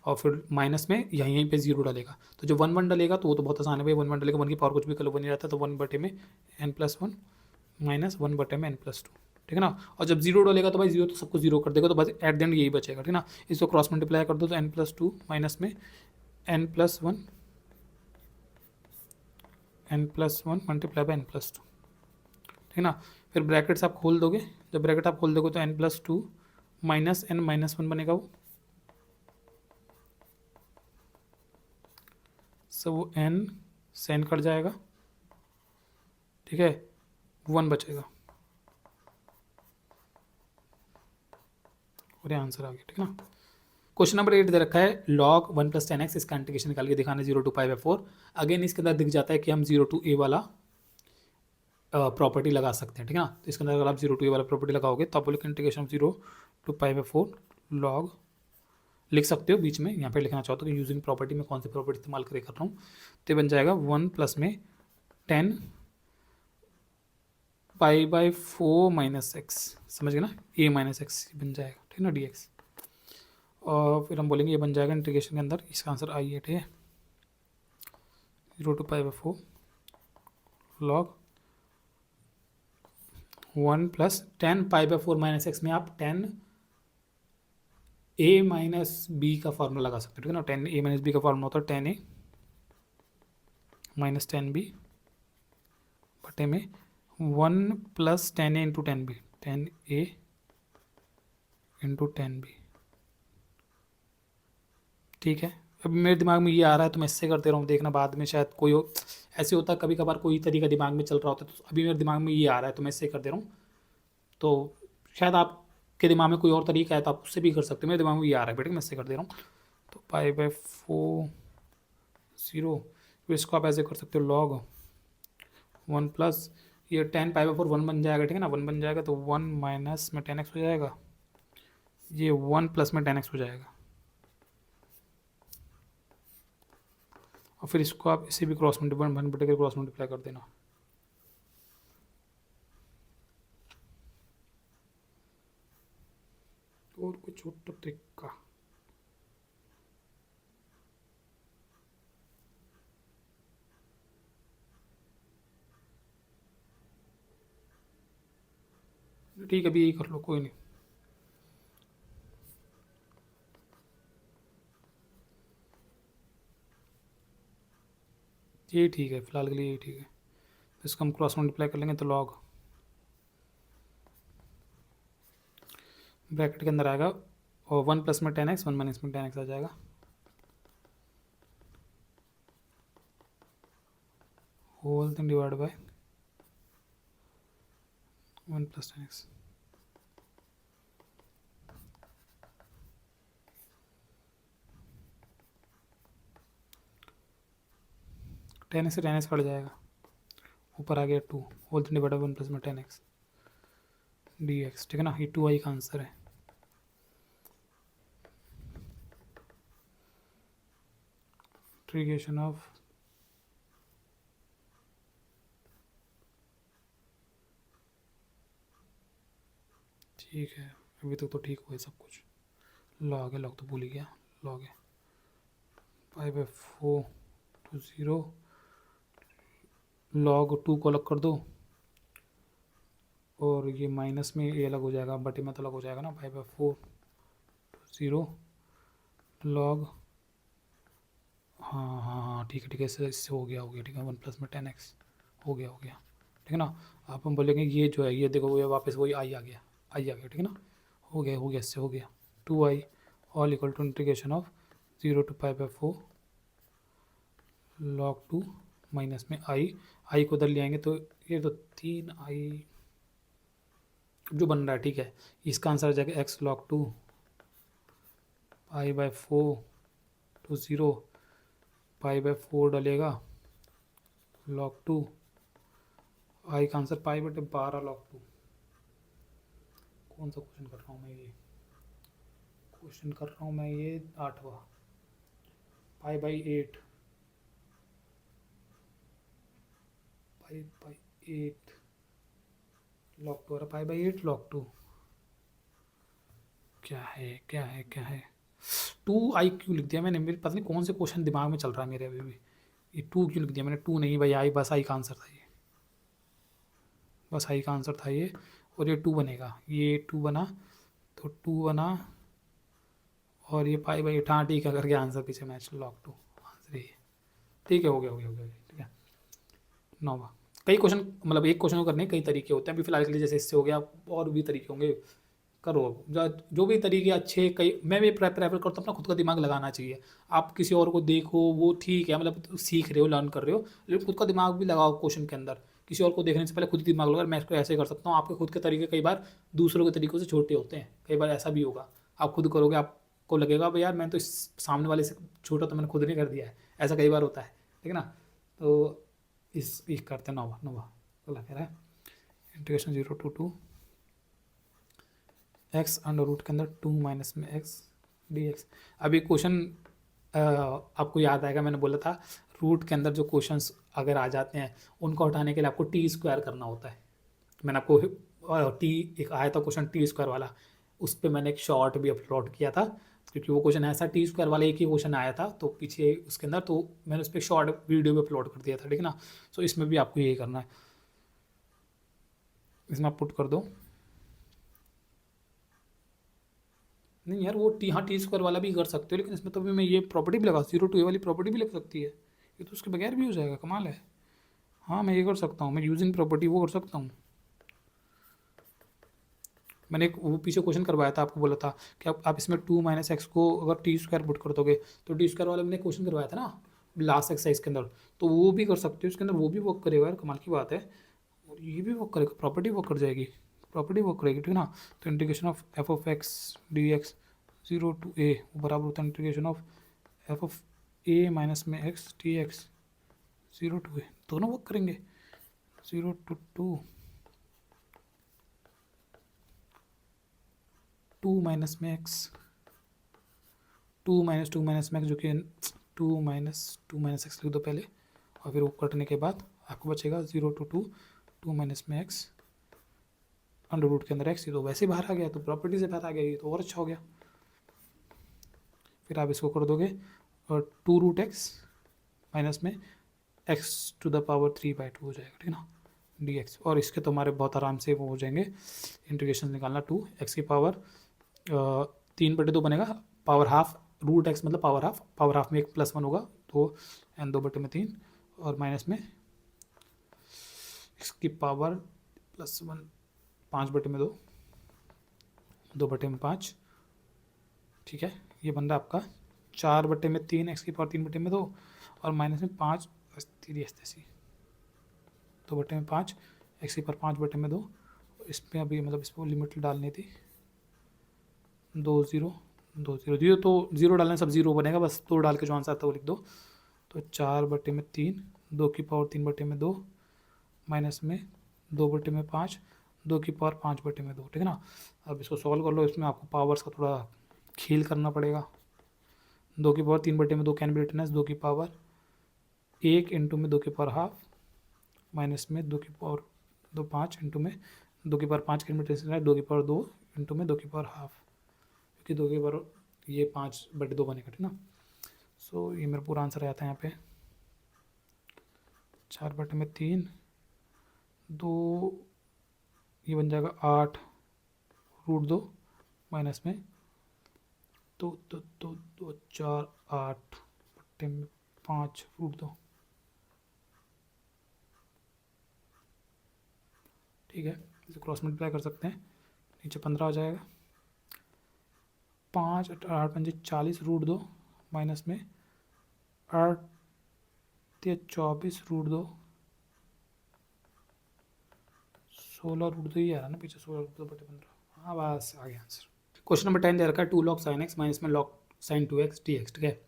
और फिर माइनस में यहीं पे 0 डालेगा। तो जो 1 1 डालेगा तो वो तो बहुत आसान है भाई, 1 1 डालेगा, 1 की पावर कुछ भी कलो 1 ही रहता है, तो 1 बटे में एन प्लस 1 माइनस 1 बटे में एन प्लस 2, ठीक है ना। और जब 0 डालेगा तो भाई 0 तो सबको 0 कर देगा, तो बस एट द एंड यही बचेगा, ठीक है ना। इसको क्रॉस मल्टीप्लाई कर दो तो एन प्लस 2 माइनस में n plus 1 multiply by n plus 2, ठीक है ना। फिर ब्रैकेट्स आप खोल दोगे, जब ब्रैकेट आप खोल दोगे तो n plus 2 minus n minus 1 बनेगा वो, सो वो n से n कट जाएगा, ठीक है, 1 बचेगा और ये आंसर आ गया, ठीक है ना। क्वेश्चन नंबर 8 दे रखा है log 1 + 10x, इसका इंटीग्रेशन निकाल के दिखाना 0 to π/4। अगेन इसके अंदर दिख जाता है कि हम 0 to a वाला प्रॉपर्टी लगा सकते हैं, ठीक है ना। तो इसके अंदर अगर आप 0 to a वाला प्रॉपर्टी लगाओगे तो आप बोलोगे इंटीग्रेशन 0 to π/4 log, लिख सकते हो बीच में, यहाँ पे लिखना चाहते हो कि यूजिंग प्रॉपर्टी में कौन सी प्रॉपर्टी इस्तेमाल कर रहा हूँ, तो बन जाएगा 1 प्लस में 10 π/4 - x, समझ गए ना, a - x बन जाएगा, ठीक है ना, dx। और फिर हम बोलेंगे ये बन जाएगा इंटीग्रेशन के अंदर, इसका आंसर आई है, ठीक है, 0 to π/4 log 1 + 10 π/4 - x में आप 10 a - b का फॉर्मूला लगा सकते हो, ठीक है ना। 10 a - b का फॉर्मूला होता है 10 a - 10 b बटे में 1 + 10 a × 10 b, 10 a × 10 b, ठीक है। अभी मेरे दिमाग में ये आ रहा है तो मैं इससे करते रहूँ, देखना बाद में शायद कोई ऐसे होता है, कभी कभार कोई तरीका दिमाग में चल रहा होता है, तो अभी मेरे दिमाग में ये आ रहा है तो मैं इससे कर दे रहा हूँ। तो शायद आपके दिमाग में कोई और तरीका है तो आप उससे भी कर सकते हो, मेरे दिमाग में ये आ रहा है बेटे, मैं इससे कर दे रहा हूँ। तो π/4 0, फिर इसको आप ऐसे कर सकते हो log 1 प्लस ये 10 π/4 1 बन जाएगा, ठीक है ना, 1 बन जाएगा तो 1 माइनस में 10x हो जाएगा, ये 1 प्लस में 10x हो जाएगा, और फिर इसको आप इसे भी क्रॉस मल्टीप्लाई 1 बटे के क्रॉस मल्टीप्लाई कर देना। और कुछ छोटा तरीका, ठीक है, अभी यही कर लो, कोई नहीं। ये ठीक है, फिलहाल के लिए ये ठीक है। तो इसको हम क्रॉस मल्टीप्लाई कर लेंगे तो लॉग ब्रैकेट के अंदर आएगा और 1 प्लस में 10x 1 माइनस में 10x आ जाएगा, whole thing divide by 1 + 10x। Ten x से 10x कट जाएगा, ऊपर आ गया 2 whole thing divide by 1 plus में 10x dx, ठीक है ना। ये 2i का आंसर है। इंटीग्रेशन ऑफ ठीक है, अभी तक तो ठीक हुआ है सब कुछ। लॉग है, लॉग तो भूल ही गया, लॉग है π/4 to 0 log 2 को अलग कर दो और ये माइनस में ये अलग हो जाएगा, बटे में तो अलग हो जाएगा ना, π/4 to 0 log, हाँ हाँ हाँ ठीक है ठीक है, इससे हो गया ठीक है, 1 प्लस में 10x हो गया ठीक है ना। आप हम बोलेंगे ये जो है, ये देखो ये वापस वही आई आ गया ठीक है ना, हो गया इससे हो गया 2i all equal to integration of 0 to π/4 log 2 minus में आई को उधर ले आएंगे तो ये तो 3i जो बन रहा है, ठीक है। इसका आंसर आ जाएगा x log 2 π/4 to 0 π/4 डलेगा log 2, आई का आंसर π/12 log 2। कौन सा क्वेश्चन कर रहा हूँ मैं, ये क्वेश्चन कर रहा हूँ मैं ये 8वां, π/8 log 2 और π/8 log 2 क्या है 2i क्यों लिख दिया मैंने, मेरे पता नहीं कौन से क्वेश्चन दिमाग में चल रहा है मेरे अभी भी, ये 2 क्यों लिख दिया मैंने, 2 नहीं भाई, आई बस आई का आंसर था ये, बस आई का आंसर था ये, और ये 2 बनेगा, ये 2 बना तो 2 बना और ये π/8, हाँ ठीक है, करके आंसर पीछे मैच log 2 आंसर ये, ठीक है, हो गया ठीक है। 9वां, कई क्वेश्चन मतलब एक क्वेश्चन को करने कई तरीके होते हैं, अभी फिलहाल के लिए जैसे इससे हो गया, और भी तरीके होंगे, करो। जो भी तरीके अच्छे, कई मैं भी प्रेफर करता हूँ अपना खुद का दिमाग लगाना चाहिए। आप किसी और को देखो वो ठीक है, मतलब सीख रहे हो, लर्न कर रहे हो, लेकिन खुद का दिमाग भी लगाओ क्वेश्चन के अंदर। किसी और को देखने से पहले खुद ही दिमाग लगाओ, मैं इसको ऐसे कर सकता हूँ। आपके खुद के तरीके कई बार दूसरों के तरीकों से छोटे होते हैं, कई बार ऐसा भी होगा। आप खुद करोगे, आपको लगेगा भाई यार मैं तो इस सामने वाले से छोटा तो मैंने खुद नहीं कर दिया है, ऐसा कई बार होता है, ठीक है ना। तो इस करते हैं नोवा नोवा, अगला कह रहा है integration 0 to 2 x under root के अंदर 2 माइनस में एक्स डी एक्स। अभी क्वेश्चन आपको याद आएगा, मैंने बोला था रूट के अंदर जो क्वेश्चंस अगर आ जाते हैं उनको हटाने के लिए आपको टी स्क्वायर करना होता है। मैंने आपको टी एक आया था क्वेश्चन टी स्क्वायर वाला, उस पर मैंने एक शॉर्ट भी अपलोड किया था, क्योंकि वो क्वेश्चन ऐसा टी स्क्वायर वाला एक ही क्वेश्चन आया था तो पीछे उसके अंदर, तो मैंने उस पर शॉर्ट वीडियो भी अपलोड कर दिया था, ठीक है ना। सो इसमें भी आपको यही करना है, इसमें आप पुट कर दो। नहीं यार वो टी, हाँ टी स्क्वायर वाला भी कर सकते हो, लेकिन इसमें तो भी मैं ये प्रॉपर्टी भी लगा 0 to a वाली प्रॉपर्टी भी लग सकती है, ये तो उसके बगैर भी हो जाएगा, कमाल है। हाँ मैं ये कर सकता हूँ, मैं यूजिंग प्रॉपर्टी वो कर सकता हूँ। मैंने एक वो पीछे क्वेश्चन करवाया था, आपको बोला था कि आप इसमें 2 माइनस एक्स को अगर टी स्क्वायर पुट कर दोगे तो टी स्क्वायर वाला मैंने क्वेश्चन करवाया था ना लास्ट एक्सरसाइज के अंदर, तो वो भी कर सकते हो इसके अंदर, वो भी वर्क करेगा यार, कमाल की बात है। और ये भी वर्क करेगा, प्रॉपर्टी वर्क कर जाएगी, प्रॉपर्टी वर्क करेगी, ठीक है ना। तो integration of f of x d x 0 to a बराबर होता है integration of f of a minus में x d x 0 to a, दोनों वर्क करेंगे। 0 to 2 2 माइनस में एक्स, 2 माइनस में एक्स जो कि 2 माइनस एक्स लिख दो पहले, और फिर वो कटने के बाद आपको बचेगा 0 to 2 2 माइनस में एक्स अंडर रूट के अंदर एक्स, ये तो वैसे ही बाहर आ गया, तो प्रॉपर्टी से बाहर आ गया, ये तो और अच्छा हो गया। फिर आप इसको कर दोगे और 2 रूट एक्स माइनस में एक्स टू द पावर 3/2 हो जाएगा, ठीक है ना, डी एक्स। और इसके तो हमारे बहुत आराम से वो हो जाएंगे, इंटीग्रेशन निकालना 2 एक्स की पावर 3/2 बनेगा, पावर हाफ, रूट एक्स मतलब पावर हाफ में एक +1 होगा, तो एन 2/3, और माइनस में इसकी पावर +1 5/2 2/5, ठीक है। ये बन रहा आपका 4/3 एक्स की पावर 3/2, और माइनस में 5 3 2/5 एक्स की पावर 5/2। इसमें अभी मतलब इसमें लिमिट डालनी थी 2 0 2 0 0, तो 0 डालने सब 0 बनेगा, बस 2 डाल के जो आंसर आता है वो लिख दो। तो 4/3 2 की पावर 3/2 माइनस में 2/5 2 की पावर 5/2, ठीक है ना। अब इसको सॉल्व कर लो, इसमें आपको पावर्स का थोड़ा खेल करना पड़ेगा। 2 की power 3/2 can be written as 2 की पावर 1 इंटू में 2 की पावर हाफ, माइनस में 2 की पावर 2 5 इंटू में 2 की power 5 can be written as 2 की पावर 2 इंटू में 2 की पावर हाफ, क्योंकि 2 की पावर ये 5/2 बनेगा, ठीक ना। सो ये मेरा पूरा आंसर आया था यहाँ पे 4/3 2, ये बन जाएगा 8√2 माइनस में 2 2 2 2 4 8/5√2, ठीक है। इसे क्रॉस मल्टीप्लाई कर सकते हैं, नीचे 15 हो जाएगा, 5 8 5 40√2 माइनस में 8 24√2 16√2, ही आ रहा है ना पीछे, 16√2/15। हाँ बस आ गया आंसर। क्वेश्चन नंबर 10 दे रखा है 2 log sin x माइनस में log sin 2x dx, ठीक है।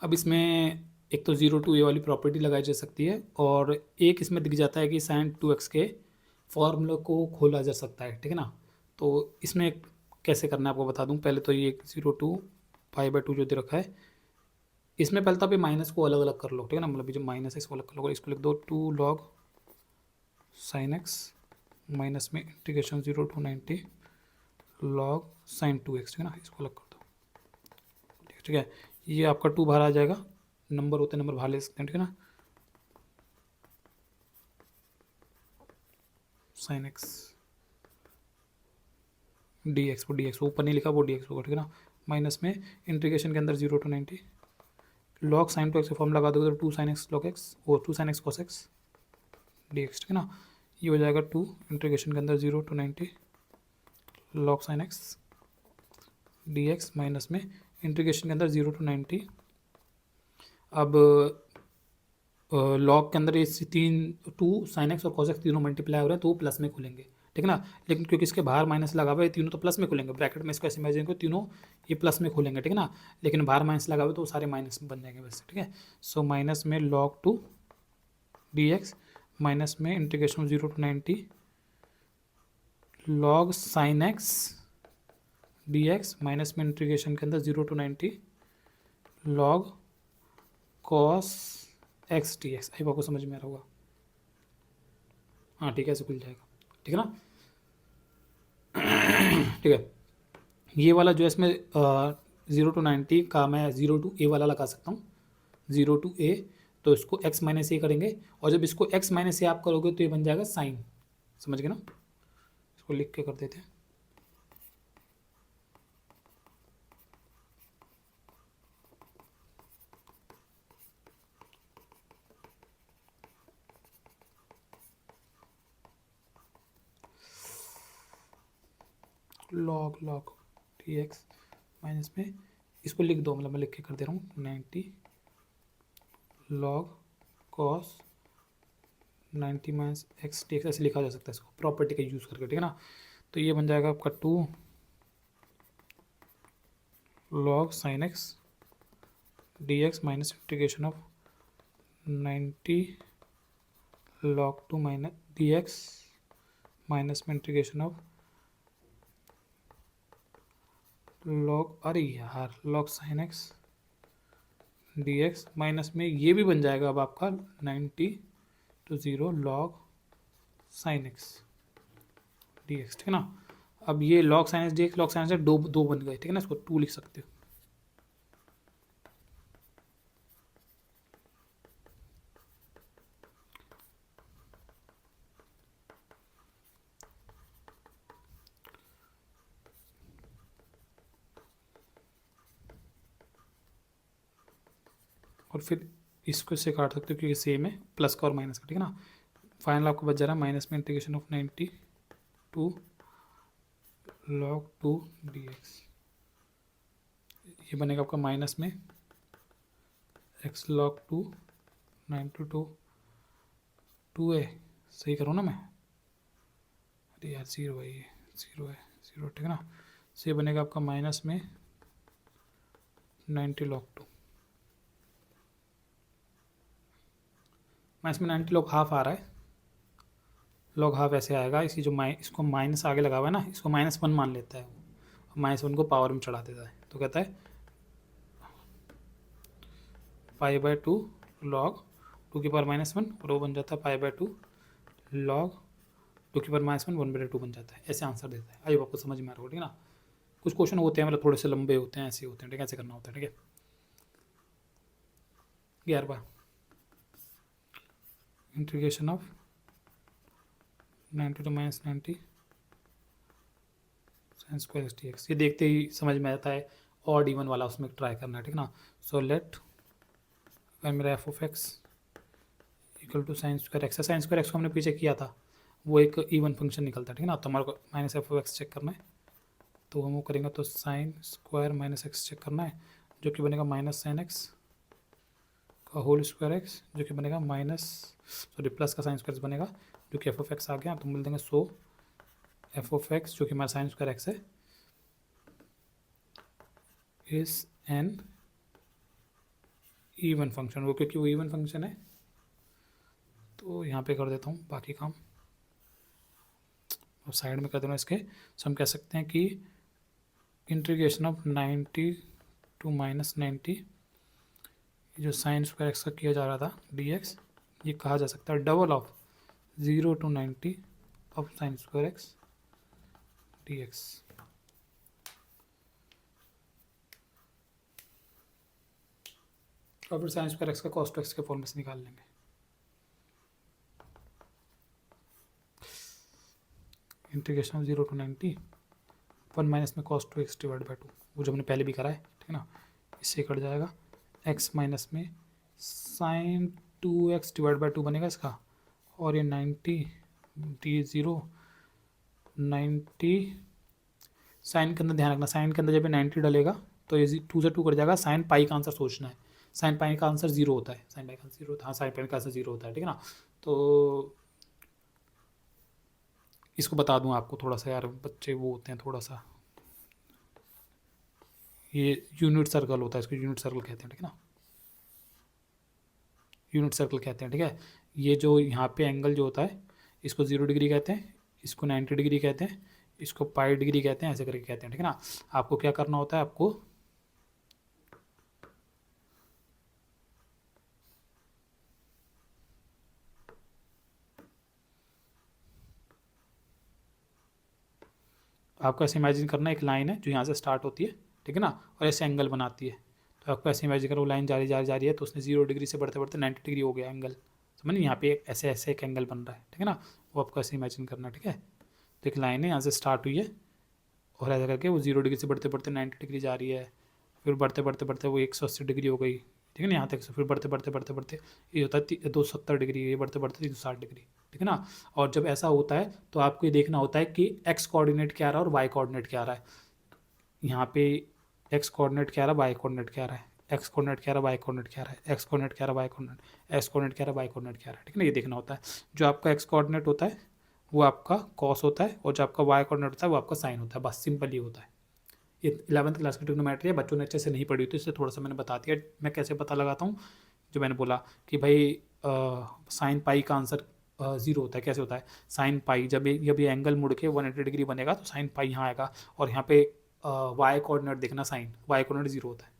अब इसमें एक तो 0 to a वाली प्रॉपर्टी लगाई जा सकती है, और एक इसमें दिख जाता है कि sin 2x के फॉर्मूले को खोला जा सकता है, ठीक है ना। तो इसमें कैसे करना है आपको बता दूं। पहले तो ये 0 to π/2 जो दे रखा है, इसमें पहले तो आप ये माइनस को अलग अलग कर लो, ठीक है ना, मतलब जो माइनस है इसको अलग कर लो, इसको लिख दो 2 log sin x माइनस में integration 0 to 90 log sin 2x, ठीक है ना, इसको अलग कर दो, ठीक है। ये आपका 2 बाहर आ जाएगा, नंबर होते हैं नंबर बाहर ले सकते हैं, ठीक है ना। sin x dx, वो dx ऊपर नहीं लिखा, वो dx होगा, ठीक है ना। माइनस में इंटीग्रेशन के अंदर 0 to 90 log sin 2x का फॉर्म लगा दोगे तो 2 sin x log x और 2 sin x cos x dx, ठीक है ना। ये हो जाएगा 2 इंटीग्रेशन के अंदर 0 to 90 log sin x dx minus में इंटीग्रेशन के अंदर 0 to 90। अब लॉग के अंदर ये तीन 2 sin x और cos x तीनों मल्टीप्लाई हो रहे हैं तो वो प्लस में खुलेंगे, ठीक है ना। लेकिन क्योंकि इसके बाहर माइनस लगा हुआ है, तीनों तो प्लस में खुलेंगे, ब्रैकेट में इसको ऐसे इमेजिन करो तीनों ये प्लस में खुलेंगे, ठीक है ना। लेकिन बाहर माइनस लगा हुआ है तो वो सारे माइनस में बन जाएंगे वैसे, ठीक है। सो माइनस में log 2 dx माइनस में integration 0 to 90 log sin x dx minus में इंटीग्रेशन के अंदर 0 to 90 log cos x dx। आई आपको समझ में आ रहा होगा, हाँ ठीक है, ऐसे खुल जाएगा, ठीक है ना। ठीक है, ये वाला जो है इसमें 0 to 90 का मैं 0 to a वाला लगा सकता हूँ, 0 to a, तो इसको x माइनस ए करेंगे, और जब इसको x माइनस ए आप करोगे तो ये बन जाएगा साइन, समझ गए ना। इसको लिख के कर देते हैं, log dx माइनस में इसको लिख दो, मतलब मैं लिख के कर दे रहा हूँ 90 log cos 90 minus x dx ऐसे लिखा जा सकता है इसको प्रॉपर्टी का यूज़ करके, ठीक है ना। तो ये बन जाएगा आपका 2 log sin x dx minus integration of 90 log 2 minus dx minus में इंटीग्रेशन ऑफ log, अरे यार log sin x dx minus में ये भी बन जाएगा अब आपका 90 to 0 log sin x dx, ठीक है ना। अब ये log sin x dx log sin x दो बन गए, ठीक है ना, इसको 2 लिख सकते हो। और फिर इसको इससे काट सकते हो क्योंकि सेम है, प्लस का और माइनस का, ठीक है ना। फाइनल आपको बच जा रहा है माइनस में integration of 90 to log 2 dx, ये बनेगा आपका माइनस में x log 2 90 टू 2a, सही करो ना मैं, अरे यार 0 है, ये 0 है 0, ठीक है ना। तो ये बनेगा आपका माइनस में 90 log 2 माइनस में 90 log हाफ आ रहा है, log हाफ ऐसे आएगा, इसी जो इसको माइनस आगे लगा हुआ है ना, इसको -1 मान लेता है वो, -1 को पावर में चढ़ा देता है, तो कहता है π/2 log 2 की पावर -1, और वो बन जाता है π/2 log 2 की पावर -1 1/2 बन जाता है, ऐसे आंसर देता है। आइए आपको समझ में आ रहा होगा, ठीक है ना। कुछ क्वेश्चन होते हैं मतलब थोड़े से लंबे होते हैं, ऐसे होते हैं, ठीक है, ऐसे करना होता है, ठीक है। 11वां integration of 90 to -90 sin square x dx, ये देखते ही समझ में आता है, ऑड इवन वाला उसमें ट्राई करना है, ठीक ना। सो लेट अगर मेरा f of x equal to sine square x है, साइन स्क्वायर एक्स को हमने पीछे किया था, वो एक इवन फंक्शन निकलता है, ठीक है ना। तो हमारे को minus f of x check करना है, तो हम वो करेंगे, तो sine square minus x check करना है, जो कि बनेगा माइनस साइन एक्स का होल स्क्वायर एक्स, जो कि बनेगा प्लस का साइन स्क्वायर बनेगा, जो कि एफ ऑफ एक्स आ गया, तो मिल देंगे। सो एफ ऑफ एक्स जो कि हमारा साइन स्क्वायर एक्स है इज एन इवन फंक्शन, वो क्योंकि वो इवन फंक्शन है, तो यहाँ पे कर देता हूँ बाकी काम, अब साइड में कर देना इसके। सो हम कह सकते हैं कि इंटीग्रेशन ऑफ 90 to -90 जो साइन स्क्वायर एक्स का किया जा रहा था dx, ये कहा जा सकता है double of 0 to 90 of sine square x dx। और फिर साइन स्क्वायर एक्स का कॉस टू एक्स के फॉर्म में से निकाल लेंगे। इंटीग्रेशन ऑफ 0 to 90 1 माइनस में cos 2x डिवाइड बाई 2, वो जो हमने पहले भी करा है, ठीक है ना, इससे कट जाएगा। x माइनस में साइन 2x डिवाइड बाई 2 बनेगा इसका, और ये 90 D0 90 साइन के अंदर ध्यान रखना, साइन के अंदर जब 90 डलेगा तो ये 2 से 2 कट जाएगा, साइन पाई का आंसर सोचना है, साइन पाई का आंसर 0 होता है, साइन पाई का आंसर 0 होता है, हाँ साइन पाई का आंसर 0 होता है, ठीक है ना। तो इसको बता दूं आपको थोड़ा सा, यार बच्चे वो होते हैं थोड़ा सा, ये यूनिट सर्कल होता है, इसको यूनिट सर्कल कहते हैं, ठीक है ना, यूनिट सर्कल कहते हैं, ठीक है। ये जो यहाँ पे एंगल जो होता है इसको 0 डिग्री कहते हैं, इसको 90 डिग्री कहते हैं, इसको पाई डिग्री कहते हैं, ऐसे करके कहते हैं, ठीक है ना। आपको क्या करना होता है, आपको आपको ऐसे इमेजिन करना है, एक लाइन है जो यहाँ से स्टार्ट होती है, ठीक है ना, और ऐसे एंगल बनाती है। तो आपको ऐसे इमेजिन करो, लाइन जारी जारी जा रही है, तो उसने 0 डिग्री से बढ़ते बढ़ते 90 डिग्री हो गया एंगल, समझ नहीं, यहाँ पे ऐसे ऐसे एक एंगल बन रहा है, ठीक है ना, वो आपको ऐसे इमेजिन करना है, ठीक है। तो एक लाइन है यहाँ से स्टार्ट हुई है और ऐसा करके वो 0 डिग्री से बढ़ते बढ़ते 90 डिग्री जा रही है, फिर बढ़ते बढ़ते बढ़ते वो 180 डिग्री हो गई, ठीक है ना, यहाँ तक, फिर बढ़ते बढ़ते बढ़ते बढ़ते ये होता है 270 डिग्री, ये बढ़ते बढ़ते 360 डिग्री, ठीक है ना। और जब ऐसा होता है तो आपको ये देखना होता है कि एक्स कोऑर्डिनेट क्या आ रहा है और वाई कोऑर्डिनेट क्या आ रहा है। यहाँ पे एक्स कोऑर्डिनेट क्या आ रहा है, वाई कोऑर्डिनेट क्या आ रहा है, एक्स कोऑर्डिनेट क्या आ रहा है, वाई कोऑर्डिनेट क्या आ रहा है, एक्स कोऑर्डिनेट क्या आ रहा है, वाई कोऑर्डिनेट, एक्स कोऑर्डिनेट क्या आ रहा है, वाई कोऑर्डिनेट क्या आ रहा है, ठीक है ना, ये देखना होता है। जो आपका एक्स कोऑर्डिनेट होता है वो आपका कॉस होता है, और जो आपका वाई कोऑर्डिनेट होता है वो आपका साइन होता है, बस सिंपल ही होता है। ये 11th क्लास की ट्रिग्नोमेट्री है, बच्चों ने अच्छे से नहीं पढ़ी हुई, तो इससे थोड़ा सा मैंने बता दिया मैं कैसे पता लगाता हूँ। जो मैंने बोला कि भाई साइन पाई का आंसर 0 होता है, कैसे होता है, साइन पाई जब ये एंगल मुड़ के 180 डिग्री बनेगा तो साइन पाई यहाँ आएगा, और यहाँ पे वाई कोऑर्डिनेट देखना, साइन वाई कोऑर्डिनेट 0 होता है,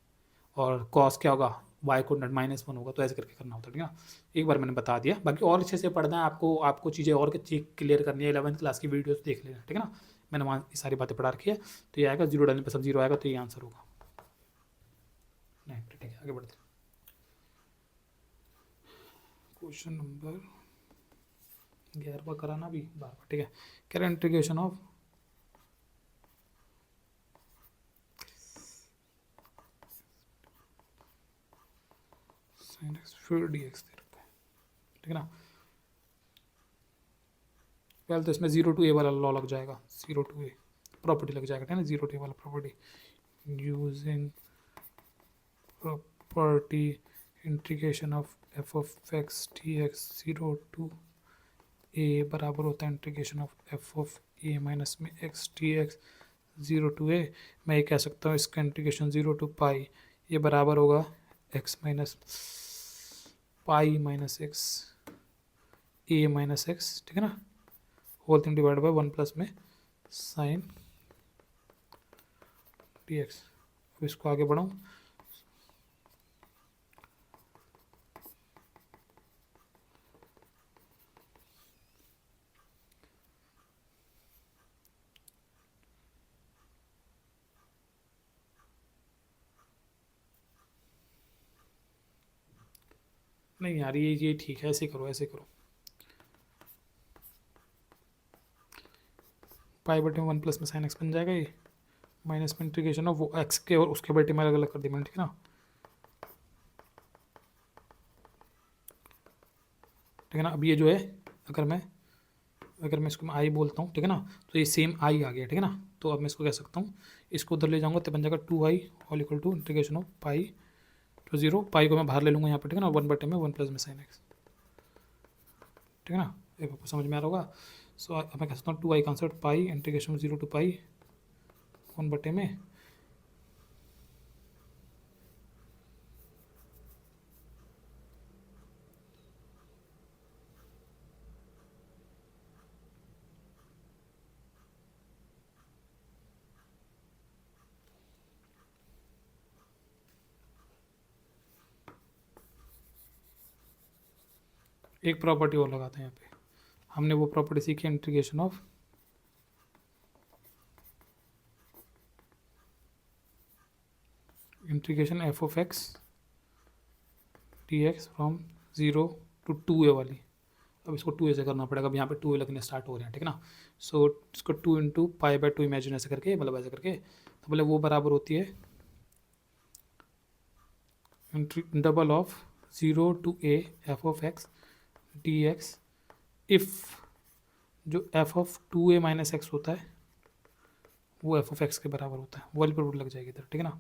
और कॉस क्या होगा, वाई कोऑर्डिनेट -1 होगा, तो ऐसे करके करना होता है, ठीक है ना। एक बार मैंने बता दिया, बाकी और अच्छे से पढ़ना है आपको, आपको चीज़ें और क्लियर करनी है 11th क्लास की वीडियोस देख लेना, ठीक है ना। मैंने वहाँ ये सारी बातें पढ़ा रखी है। तो ये आएगा 0 डालने पर सब 0 आएगा, तो ये आंसर होगा। नहीं ठीक है, आगे बढ़ते हैं। क्वेश्चन नंबर 11वां कराना भी 12वां, ठीक है। कह रहे इंटीग्रेशन ऑफ sin x फिर dx दे रखा है, ठीक है ना। पहले तो इसमें 0 to a वाला लॉ लग जाएगा, 0 to a प्रॉपर्टी लग जाएगा, ठीक है ना, 0 to a वाला property, using property integration of f of x dx 0 to a बराबर होता है integration of f of a minus में x dx 0 to a। मैं ये कह सकता हूँ इसका इंटीग्रेशन 0 to पाई, ये बराबर होगा x minus pi minus x a minus x, ठीक है ना, whole thing divide by 1 plus में साइन dx। अब इसको आगे बढ़ाऊँ, नहीं यार ये ठीक है, ऐसे करो ऐसे करो, पाई बटे 1 प्लस में साइन एक्स बन जाएगा, ये माइनस में इंटीग्रेशन ऑफ वो एक्स के और उसके बटे में अलग अलग कर दिया मैंने, ठीक है ना, ठीक है ना। अब ये जो है अगर मैं इसको आई बोलता हूँ, ठीक है ना, तो ये सेम आई आ गया, ठीक है ना। तो अब मैं इसको कह सकता हूँ, इसको उधर ले जाऊँगा तो बन जाएगा 2i all equal to integration of pi to 0, pi को मैं बाहर ले लूँगा यहाँ पर, ठीक है ना, 1 बटे में 1 प्लस में साइन एक्स, ठीक है ना, एक आपको समझ में आ रहा होगा। सो अब मैं कह सकता हूँ 2i का आंसर पाई इंटीग्रेशन 0 टू पाई 1 बटे में एक प्रॉपर्टी और लगाते हैं यहाँ पे, हमने वो प्रॉपर्टी सीखी integration of integration F of x d x from 0 to 2a वाली। अब इसको 2a से करना पड़ेगा, अब यहाँ पे 2a लगने स्टार्ट हो रहे हैं, ठीक है ना। सो इसको 2 इंटू पाई बाई 2 इमेजिन ऐसे करके, मतलब ऐसे करके, तो बोले वो बराबर होती है double of 0 to a f of x d x if जो f of 2a minus x होता है वो एफ ऑफ एक्स के बराबर होता है, वो वाली प्रॉपर्टी लग जाएगी इधर, ठीक है ना।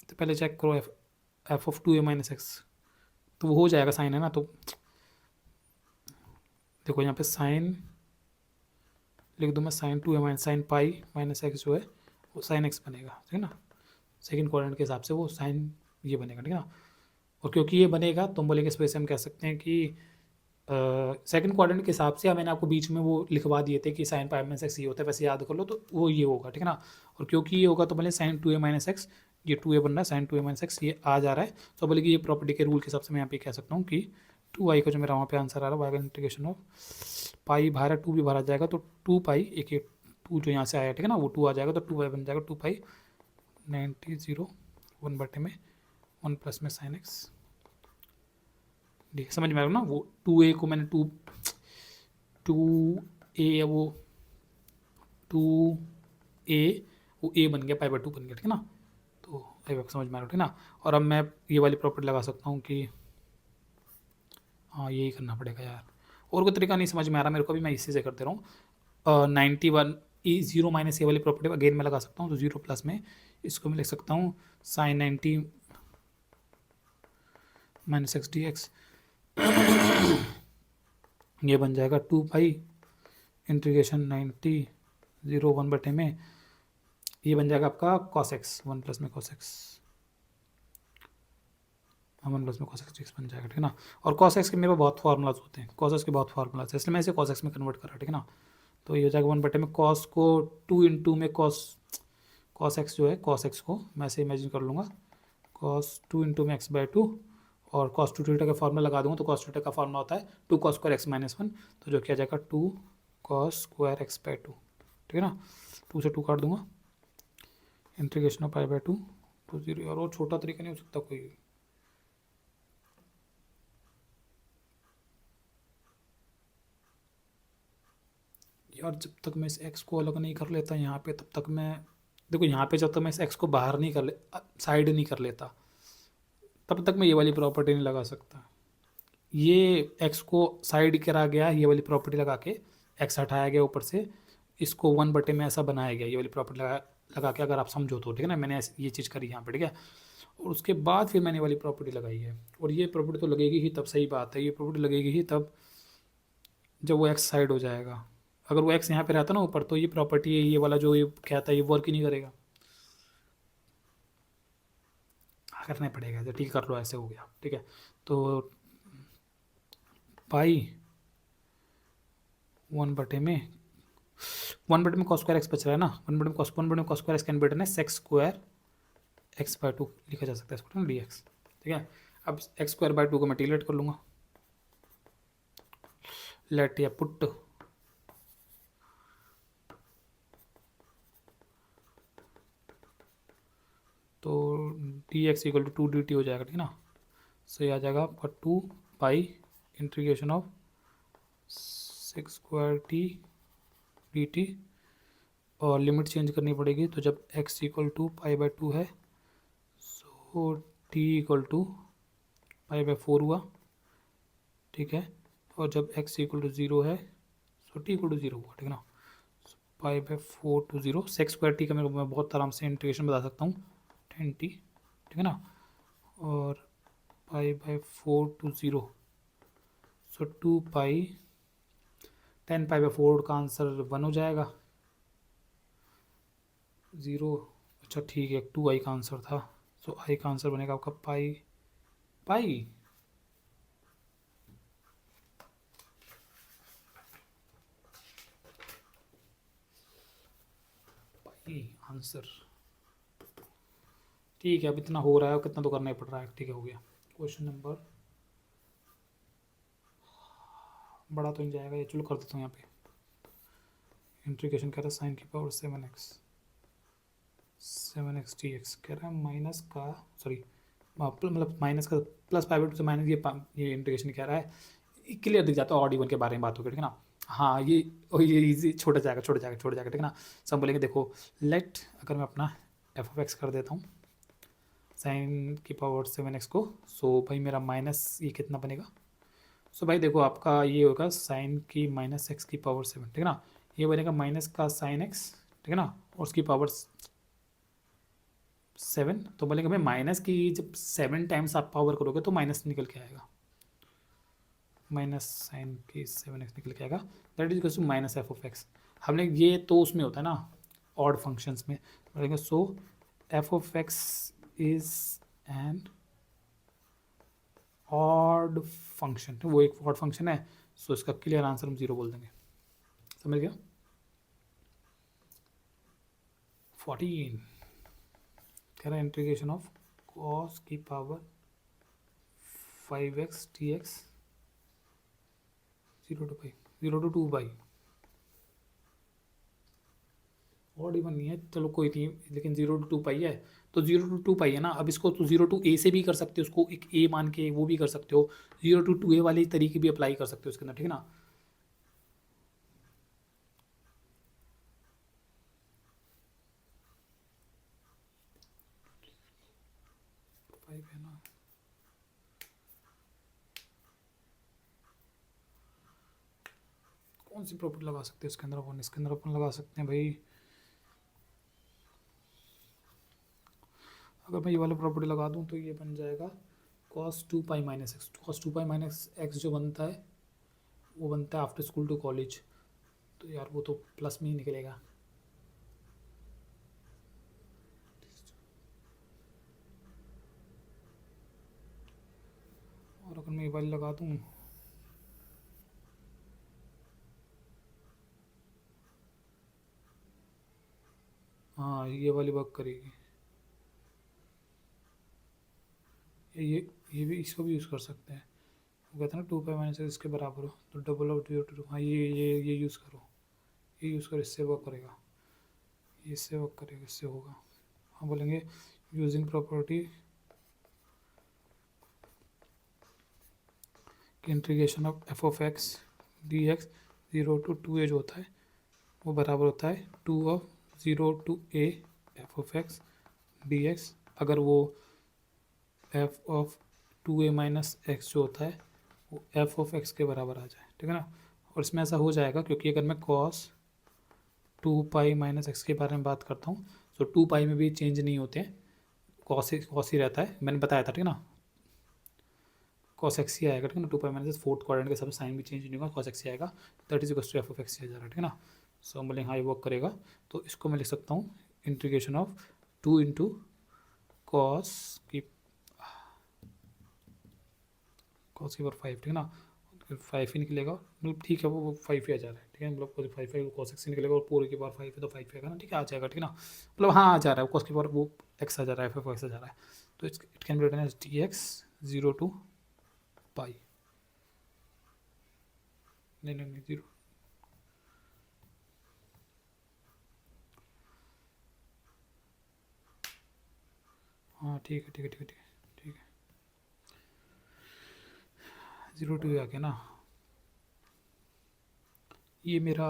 तो पहले चेक करो F of 2a minus x, तो वो हो जाएगा साइन है ना, तो देखो यहाँ पे साइन लिख दूँ मैं, sine 2a minus sine pi minus x जो है वो साइन एक्स बनेगा, ठीक है ना। सेकंड क्वाड्रेंट के हिसाब से वो साइन ये बनेगा, ठीक है ना। और क्योंकि ये बनेगा तो हम बोलेंगे इस वजह से हम कह सकते हैं कि सेकंड क्वाड्रेंट के हिसाब से मैंने आपको बीच में वो लिखवा दिए थे कि साइन पाई माइनस एक्स ये होता है, वैसे याद कर लो तो वो ये होगा, ठीक है ना। और क्योंकि ये होगा तो बोले साइन 2a माइनस एक्स, ये 2a बन रहा है, साइन 2a माइनस एक्स ये आ जा रहा है, तो बोले कि ये प्रॉपर्टी के रूल के हिसाब से मैं यहाँ पे कह सकता हूँ कि 2i का जो मेरा वहाँ पे आंसर आ रहा है वाई का इंटीग्रेशन ऑफ पाई बाहर है, 2 भी बाहर आ जाएगा, तो 2 पाई एक 2 जो यहाँ से आया, ठीक है ना, वो 2 आ जाएगा, तो 2 बन जाएगा 2 पाई 90 1 में 1 प्लस में साइन एक्स, ठीक है, समझ में आ रहा ना। वो 2a को मैंने 2a वो 2a वो a बन गया, पाई बाई 2 बन गया, ठीक है ना। तो आई बात समझ में आ रहा है, ठीक है ना। और अब मैं ये वाली प्रॉपर्टी लगा सकता हूँ कि हाँ यही करना पड़ेगा यार, और कोई तरीका नहीं समझ में आ रहा मेरे को भी, मैं इसी से कर दे रहा हूँ। 91 ई 0 माइनस ए वाली प्रॉपर्टी अगेन मैं लगा सकता हूँ, तो 0 प्लस में इसको मैं लिख सकता हूँ sine 90 minus x d x, ये बन जाएगा 2 पाई इंटीग्रेशन 90 0 1 बटे में, ये बन जाएगा आपका कॉस एक्स 1 प्लस में कॉस एक्स, 1 प्लस में कॉस एक्स बन जाएगा, ठीक है ना। और कॉस एक्स के मेरे पास बहुत फार्मूलाज होते हैं, कॉस एक्स के बहुत फार्मूलाज है, इसलिए मैं इसे कॉस एक्स में कन्वर्ट कर रहा, ठीक है ना। तो ये हो जाएगा 1 बटे में कॉस को 2 इंटू में कॉस एक्स जो है, कॉस एक्स को मैं ऐसे इमेजिन कर लूँगा कॉस 2 इंटू में एक्स बाई 2, और कॉस 2 थीटा का फार्मूला लगा दूँगा, तो कॉस थीटा का फार्मूला होता है 2 कॉस स्क्वायर एक्स माइनस 1, तो जो किया जाएगा 2 कॉस स्क्वायर एक्स बाई 2, ठीक है ना। 2 से 2 काट दूंगा, integration of pi by 2 to 0, और छोटा तरीका नहीं हो सकता कोई। यार जब तक मैं इस एक्स को अलग नहीं कर लेता यहाँ पे, तब तक मैं देखो यहाँ पे जब तक मैं इस एक्स को बाहर नहीं कर ले साइड नहीं कर लेता, तब तक मैं ये वाली प्रॉपर्टी नहीं लगा सकता। ये एक्स को साइड करा गया, ये वाली प्रॉपर्टी लगा के एक्स हटाया गया ऊपर से, इसको 1 बटे में ऐसा बनाया गया, ये वाली प्रॉपर्टी लगा के, अगर आप समझो तो, ठीक है ना। मैंने ये चीज़ करी यहाँ पे, ठीक है। और उसके बाद फिर मैंने वाली प्रॉपर्टी लगाई है, और ये प्रॉपर्टी तो लगेगी ही तब, सही बात है, ये प्रॉपर्टी लगेगी ही तब जब वो एक्स साइड हो जाएगा। अगर वो एक्स यहाँ पे रहता ना ऊपर, तो ये प्रॉपर्टी है, ये वाला जो ये कहता है, ये वर्क ही नहीं करेगा। करना पड़ेगा ऐसे, ठीक कर लो, ऐसे हो गया, ठीक है। तो पाई 1 बटे में कॉस स्क्वायर एक्स बच रहा है ना, 1 बटे में cos square x can be written as sec square x by 2 लिखा जा सकता है इसको, डी एक्स, ठीक है। अब एक्स स्क्वायर बाई 2 को मैं डिलीट कर लूँगा, लेट या पुट तो d x equal to 2 d t हो जाएगा, ठीक है ना। सो ये आ जाएगा आपका 2 pi integration of sec square t d t, और लिमिट चेंज करनी पड़ेगी, तो जब x equal to pi by 2 है, so t equal to pi by 4 हुआ, ठीक है। और जब x इक्वल टू 0 है, सो t इक्वल टू 0 हुआ, ठीक है ना। Pi by 4 to 0 sec square t का मेरे को मैं बहुत आराम से इंटीग्रेशन बता सकता हूँ 10t, ठीक है ना। और pi by 4 to 0, so 2 pi 10 pi by 4 का आंसर 1 हो जाएगा, 0, अच्छा ठीक है, 2 आई का आंसर था, सो आई का आंसर बनेगा आपका पाई पाई पाई आंसर, ठीक है। अब इतना हो रहा है, कितना तो करना ही पड़ रहा है, ठीक है, हो गया। क्वेश्चन नंबर बड़ा तो नहीं जाएगा ये, चलो कर देता हूँ यहाँ पे। इंटीग्रेशन कह रहा है साइन की पावर 7x डी एक्स, कह रहा है माइनस का, सॉरी मतलब माइनस का प्लस पाई बाई 2 से माइनस, ये इंटीग्रेशन कह रहा है, क्लियर दिख जाता है ऑड इवन के बारे में बात होगी, ठीक है ना। हाँ ये इजी छोटा जाएगा, ठीक है ना। सब बोलेंगे देखो लेट, अगर मैं अपना एफ ऑफ एक्स कर देता हूँ साइन की पावर 7x को, सो भाई मेरा माइनस ये कितना बनेगा, सो भाई देखो आपका ये होगा साइन की माइनस एक्स की पावर 7, ठीक है ना, ये बनेगा माइनस का साइन एक्स, ठीक है ना, और उसकी पावर 7, तो बोलेंगे भाई माइनस की जब 7 टाइम्स आप पावर करोगे तो माइनस निकल के आएगा, माइनस साइन की 7x निकल के आएगा, that is equal to minus f of x. हमने ये तो उसमें होता है ना ऑड फंक्शंस में, बोलेंगे so f of x is an odd function, वो एक ऑड फंक्शन है, सो इसका क्लियर आंसर हम 0 बोल देंगे। समझ गया। 14 कह रहा है इंटीग्रेशन ऑफ कॉस की power 5x dx 0 to 2 by, odd even नहीं है, चलो कोई नहीं, लेकिन 0 to 2 पाई है, तो 0 to 2 पाई है ना, अब इसको तो 0 to a से भी कर सकते हो, उसको एक a मान के वो भी कर सकते हो, 0 to 2a वाले तरीके भी अप्लाई कर सकते हो इसके अंदर, ठीक है ना। है ना, कौन सी प्रॉपर्टी लगा सकते हैं इसके अंदर अपन, इसके अंदर अपन लगा सकते हैं भाई, अगर मैं ये वाला प्रॉपर्टी लगा दूं तो ये बन जाएगा cos 2 पाई माइनस एक्स, cos 2 पाई माइनस एक्स जो बनता है वो बनता है आफ्टर स्कूल टू कॉलेज, तो यार वो तो प्लस में ही निकलेगा, और अगर मैं ये वाली लगा दूं, हाँ ये वाली वर्क करेगी, ये भी इसको भी यूज़ कर सकते हैं, वो कहते हैं ना 2 पाई माइनस एक्स इसके बराबर हो, तो डबल ऑफ 0 to 2, हाँ ये यूज़ करो, ये यूज़ करो, इससे वर्क करेगा, इससे वर्क करेगा, इससे होगा, हम बोलेंगे यूजिंग प्रॉपर्टी कि integration of f of x d x 0 to 2a जो होता है वो बराबर होता है 2 of 0 to a f of x d x, अगर वो f of 2a minus x जो होता है वो एफ ऑफ एक्स के बराबर आ जाए, ठीक है ना, और इसमें ऐसा हो जाएगा क्योंकि अगर मैं कॉस 2 पाई माइनस एक्स के बारे में बात करता हूँ तो 2 पाई में भी चेंज नहीं होते हैं, कॉस ही रहता है, मैंने बताया था, ठीक है ना, कॉस एक्स ही आएगा, ठीक है ना, 2 पाई माइनस फोर्थ क्वाड्रेंट के सब साइन भी चेंज नहीं होगा, कॉस एक्स ही आएगा, that is equal to f of x ही आ जा रहा है, ठीक है ना। सो हम बोलेंगे हाँ ये वर्क करेगा, तो इसको मैं लिख सकता हूँ इंटीग्रेशन ऑफ 2 इंटू कॉस की पावर 5, ठीक है ना, 5 ही निकलेगा, मतलब ठीक है वो 5 ही आ जा रहा है, ठीक है, मतलब 5 है कॉस एक्स ही निकलेगा, और पूरे की पावर 5 है तो 5 आएगा ना, ठीक है आ जाएगा, ठीक है ना, मतलब हाँ आ जा रहा है कॉस की पावर वो एक्स आ जा रहा है, एफ ऑफ एक्स आ जा रहा है, तो it can be written as d x 0 to pi, नहीं 0, हाँ ठीक है 0 to आ गया ना, ये मेरा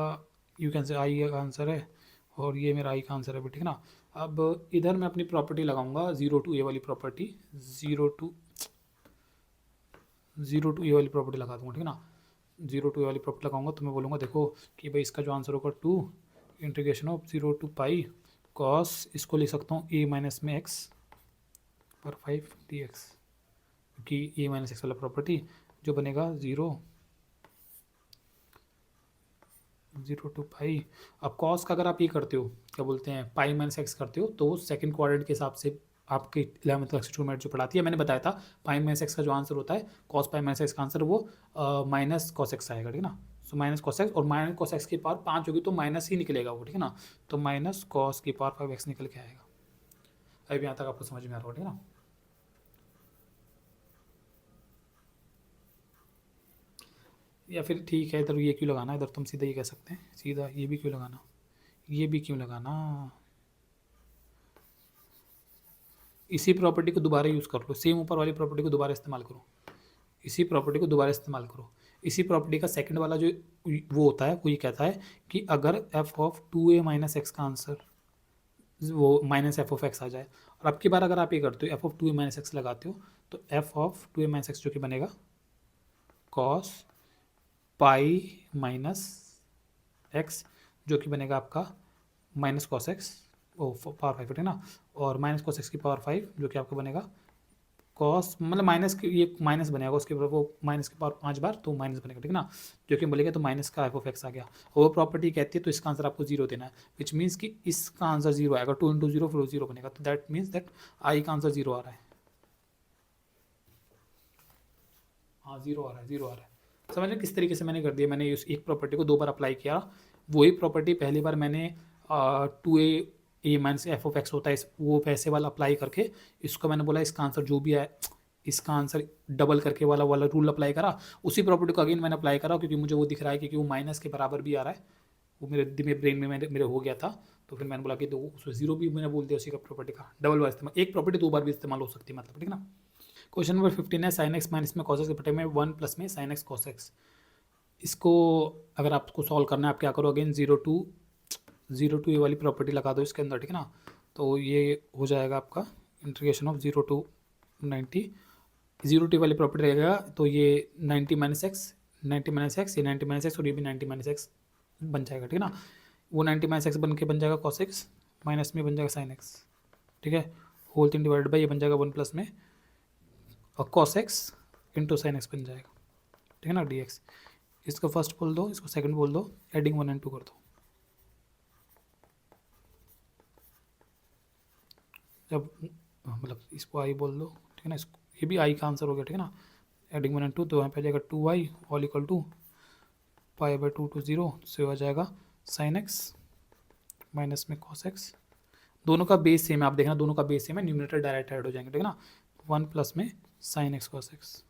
यू कैन से आई का आंसर है, और ये मेरा आई का आंसर है, ठीक है ना। अब इधर मैं अपनी प्रॉपर्टी लगाऊंगा 0 to a वाली प्रॉपर्टी, 0 to a वाली प्रॉपर्टी लगा दूंगा, ठीक है ना, 0 to a वाली प्रॉपर्टी लगाऊंगा तो मैं बोलूँगा देखो कि भाई इसका जो आंसर होगा 2 integration of 0 to pi cos, इसको लिख सकता हूँ a माइनस में x पर 5 dx, क्योंकि a माइनस एक्स वाला प्रॉपर्टी जो बनेगा 0 to पाई। अब कॉस का अगर आप ये करते हो क्या बोलते हैं पाई माइनस एक्स करते हो तो सेकंड क्वाड्रेंट के हिसाब से आपके 11th क्लास स्टूडेंट जो पढ़ाती है, मैंने बताया था पाई माइनस एक्स का जो आंसर होता है कॉस पाई माइनस एक्स का आंसर वो माइनस कॉस एक्स आएगा, ठीक है ना, सो माइनस कॉस एक्स, और माइनस कॉस एक्स की पावर 5 होगी तो माइनस ही निकलेगा वो, ठीक है ना, तो माइनस कॉस की पावर 5x निकल के आएगा। अभी यहाँ तक आपको समझ में आ रहा हो, ठीक है ना। या फिर ठीक है इधर ये क्यों लगाना, इधर तुम सीधा ये कह सकते हैं, सीधा ये भी क्यों लगाना, ये भी क्यों लगाना, इसी प्रॉपर्टी को दोबारा यूज़ कर लो, सेम ऊपर वाली प्रॉपर्टी को दोबारा इस्तेमाल करो, इसी प्रॉपर्टी को दोबारा इस्तेमाल करो, इसी प्रॉपर्टी का सेकंड वाला जो वो होता है वो ये कहता है कि अगर F of 2a minus x का आंसर वो माइनस एफ ऑफ एक्स आ जाए, और अब की बार अगर आप ये करते हो F of 2a minus x लगाते हो तो F of 2a minus x जो कि बनेगा कॉस पाई माइनस एक्स, जो कि बनेगा आपका माइनस कॉस एक्स पावर 5, ठीक है ना, और माइनस कॉस एक्स की पावर 5 जो कि आपका बनेगा कॉस, मतलब माइनस की ये माइनस बनेगा उसके ऊपर, वो माइनस की पावर 5 बार तो माइनस बनेगा, ठीक है ना, जो कि बोलेगा तो माइनस का एफ ऑफ एक्स आ गया। और वो प्रॉपर्टी कहती है तो इसका आंसर आपको जीरो देना है, विच मीन्स कि इसका आंसर जीरो आएगा, 2 इंटू जीरो फिर जीरो बनेगा, तो दैट मीन्स दैट आई का आंसर जीरो आ रहा है। हाँ जीरो आ रहा है, जीरो आ रहा है। समझ लें किस तरीके से मैंने कर दिया, मैंने इस एक प्रॉपर्टी को दो बार अप्लाई किया, वही प्रॉपर्टी पहली बार मैंने 2a minus f of x होता है वो वैसे वाला अप्लाई करके इसको मैंने बोला इसका आंसर जो भी है इसका आंसर डबल करके वाला वाला रूल अप्लाई करा, उसी प्रॉपर्टी को अगेन मैंने अप्लाई करा क्योंकि मुझे वो दिख रहा है क्योंकि वो माइनस के बराबर भी आ रहा है, वो मेरे ब्रेन में मेरे हो गया था, तो फिर मैंने बोला कि तो उसमें जीरो भी मैंने बोल दिया उसी का प्रॉपर्टी का डबल बार इस्तेमाल, एक प्रॉपर्टी दो बार भी इस्तेमाल हो सकती है मतलब, ठीक है ना। क्वेश्चन नंबर 15 है साइन एक्स माइनस में कॉस एक्स के बटे में 1 प्लस में साइन एक्स कॉस एक्स। इसको अगर आपको सॉल्व करना है आप क्या करो अगेन जीरो टू ये वाली प्रॉपर्टी लगा दो इसके अंदर, ठीक है ना, तो ये हो जाएगा आपका इंटीग्रेशन ऑफ 0 टू 90, 0 वाली प्रॉपर्टी रहेगा तो ये 90 माइनस एक्स, 90 माइनस एक्स, ये 90 माइनस एक्स और ये भी 90 माइनस एक्स बन जाएगा, ठीक है ना, वो 90 माइनस एक्स बन के बन जाएगा कॉस एक्स, माइनस में बन जाएगा साइन एक्स, ठीक है, होल थिंग डिवाइडेड बाई ये बन जाएगा 1 प्लस में और cos x into sine x बन जाएगा, ठीक है ना, डी एक्स। इसको फर्स्ट बोल दो, इसको सेकंड बोल दो, एडिंग 1 एंड 2 कर दो, जब मतलब इसको आई बोल दो, ठीक है ना, इसको ये भी आई का आंसर हो गया, ठीक है ना, एडिंग 1 एंड 2 तो यहाँ पे आ जाएगा 2i all equal to pi by 2 to 0 से हो जाएगा साइन एक्स माइनस में कॉस एक्स, दोनों का बेस सेम है, आप देखना दोनों का बेस सेम है, न्यूमरेटर डायरेक्ट ऐड हो जाएंगे, ठीक है ना, 1 प्लस में साइन एक्स कॉस एक्स,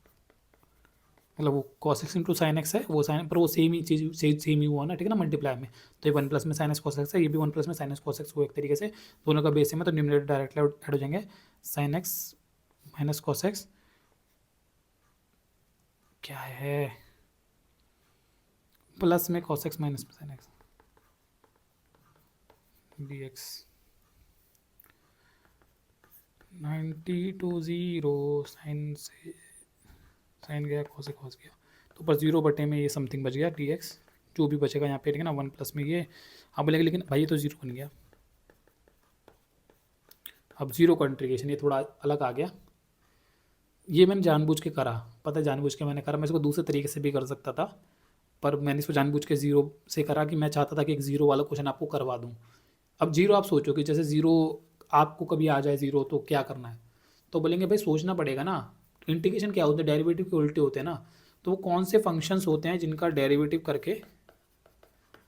मतलब वो cos x into sine x है वो साइन पर वो सेम ही चीज़ सेम ही हुआ ना, ठीक है ना, मल्टीप्लाई में, तो ये 1 प्लस में साइन एक्स कॉस एक्स है, ये भी 1 प्लस में साइन एक्स कॉस एक्स को एक तरीके से दोनों का बेस सेम है तो न्यूमरेटर डायरेक्टली ऐड हो जाएंगे, sine x minus cos x क्या है प्लस में कॉस एक्स माइनस में sine x d x 90 to 0 sine से साइन गया कॉस गया तो ऊपर 0 बटे में ये समथिंग बच गया डी एक्स, जो भी बचेगा यहाँ पे, ठीक है ना, 1 प्लस में ये अब बोलेंगे लेकिन भाई ये तो 0 बन गया, अब 0 का इंटीग्रेशन ये थोड़ा अलग आ गया, ये मैंने जानबूझ के करा, पता है जानबूझ के मैंने करा, मैं इसको दूसरे तरीके से भी कर सकता था पर मैंने इसको जानबूझ के 0 से करा कि मैं चाहता था कि एक 0 वाला क्वेश्चन आपको करवा दूँ। अब 0 आप सोचो कि जैसे 0 आपको कभी आ जाए 0 तो क्या करना है, तो बोलेंगे भाई सोचना पड़ेगा ना, इंटीग्रेशन क्या होता है, डेरिवेटिव के उल्टे होते हैं ना, तो वो कौन से फंक्शंस होते हैं जिनका डेरिवेटिव करके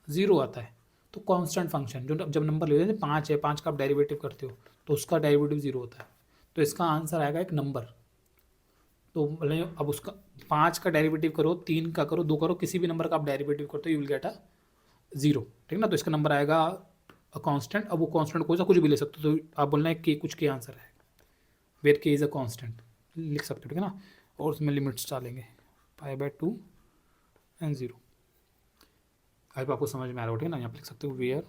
0 आता है, तो कांस्टेंट फंक्शन जो जब नंबर ले लेते हैं 5 है, 5 का आप डेरिवेटिव करते हो तो उसका डेरिवेटिव 0 होता है, तो इसका आंसर आएगा एक नंबर, तो बोले अब उसका 5 का डेरिवेटिव करो, 3 का करो, 2 करो, किसी भी नंबर का आप डेरिवेटिव करते हो यू विल गेट अ 0, ठीक है ना, तो इसका नंबर आएगा कांस्टेंट, अब वो कांस्टेंट कोई सा कुछ भी ले सकते हो, तो आप बोलना है के कुछ के आंसर है, वेयर के इज़ अ कांस्टेंट लिख सकते हो, ठीक है ना, और उसमें लिमिट्स डालेंगे पाई बाय 2 एंड 0, आई आपको समझ में आ रहा हो, ठीक है ना, यहाँ पे लिख सकते हो वेयर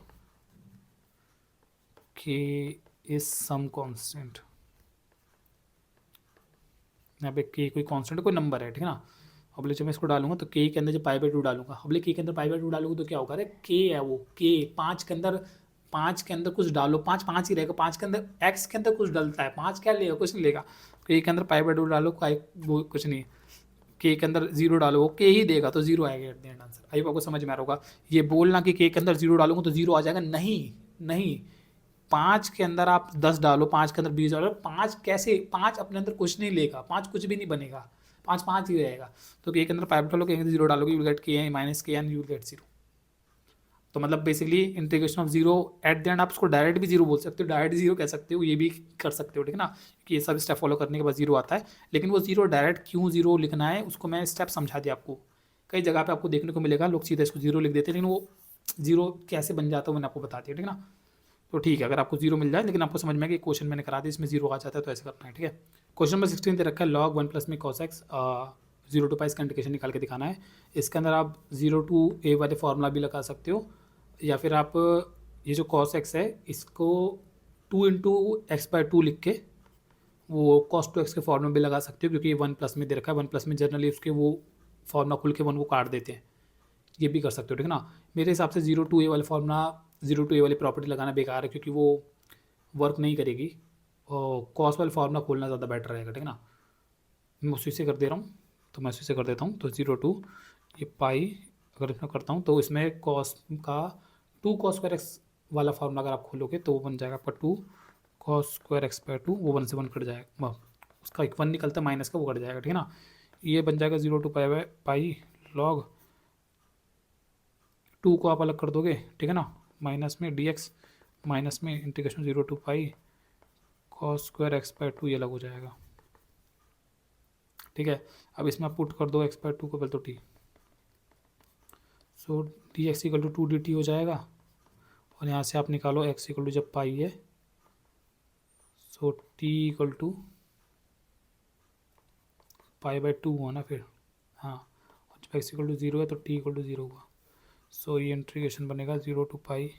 के इज सम कांस्टेंट, यहाँ पे के कोई कांस्टेंट कोई नंबर है, ठीक है ना, अब ले जब मैं इसको डालूंगा तो के अंदर जब पाई बाय 2 डालूंगा, अब ले के अंदर पाई बाय 2 डालूंगा तो क्या होगा, अरे के है वो के 5 के अंदर कुछ डालो, 5 ही रहेगा, 5 के अंदर एक्स के अंदर कुछ डलता है, 5 क्या लेगा, कुछ नहीं लेगा, के के अंदर पाई बाय 2 डालो वो कुछ नहीं, के के अंदर 0 डालो वो के ही देगा तो 0 आएगा एट द एंड आंसर, आई आपको समझ में आ रहा होगा, ये बोलना कि के अंदर 0 डालूंगा तो 0 आ जाएगा, नहीं नहीं, 5 के अंदर आप 10 डालो, 5 के अंदर 20 डालो, 5 कैसे, 5 अपने अंदर कुछ नहीं लेगा, 5 कुछ भी नहीं बनेगा, 5 ही रहेगा, तो के के अंदर पाइप डालो, के अंदर 0 डालोगे, यू विल गेट के माइनस के एंड यू विल गेट 0, तो मतलब basically integration of 0 at the end आप उसको डायरेक्ट भी 0 बोल सकते हो, डायरेक्ट 0 कह सकते हो, ये भी कर सकते हो, ठीक है ना, कि ये सब स्टेप फॉलो करने के बाद 0 आता है, लेकिन वो 0 डायरेक्ट क्यों 0 लिखना है उसको मैं स्टेप समझा दिया आपको, कई जगह पे आपको देखने को मिलेगा लोग सीधे इसको 0 लिख देते हैं, लेकिन वो 0 कैसे बन जाता है मैंने आपको बता दिया, ठीक है ना, तो ठीक है अगर आपको 0 मिल जाए, लेकिन आपको समझ में कि क्वेश्चन मैंने करा दिया इसमें 0 आ जाता है तो ऐसे करना है, ठीक है। क्वेश्चन नंबर 16 दे रखा है log 1 प्लस में cos x 0 टू पाई इसका इंटीग्रेशन निकाल के दिखाना है, इसके अंदर आप 0 टू a वाले फॉर्मूला भी लगा सकते हो, या फिर आप ये जो cos x है इसको 2 इंटू एक्स बाई 2 लिख के वो cos 2x के फॉर्मूला भी लगा सकते हो, क्योंकि ये 1 प्लस में दे रखा है, 1 प्लस में जनरली उसके वो फॉर्मूला खुल के वन को काट देते हैं, ये भी कर सकते हो, ठीक है ना। मेरे हिसाब से 0 to a वाले फॉर्मूला, 0 to a वाली प्रॉपर्टी लगाना बेकार है, क्योंकि वो वर्क नहीं करेगी, और कॉस वाले फॉर्मूला खोलना ज़्यादा बेटर रहेगा, ठीक है ना। मैं उसी से कर दे रहा हूँ, तो मैं उसी से कर देता हूँ। तो 0 to ये पाई अगर इसमें करता हूँ तो इसमें कॉस का 2 cos स्क्वायर एक्स वाला फॉर्मूला अगर आप खोलोगे तो वो बन जाएगा आपका 2 cos स्क्वायर एक्स बाय 2, वो 1 से 1 कट जाएगा, उसका एक 1 निकलता है माइनस का, वो कट जाएगा, ठीक है ना। ये बन जाएगा 0 to पाई लॉग 2 को आप अलग कर दोगे, ठीक है ना, माइनस में dx माइनस में integration 0 to pi cos square x by 2, ये अलग हो जाएगा, ठीक है। अब इसमें आप पुट कर दो एक्स बाय 2 को, तो t, so d x equal to 2 dt हो जाएगा, और यहाँ से आप निकालो x इक्वल टू जब पाई है, so t equal to pi by 2 हुआ ना फिर, हाँ, और जब x इक्वल टू 0 है तो t इक्वल टू 0 हुआ। सो ये इंटीग्रेशन बनेगा 0 to pi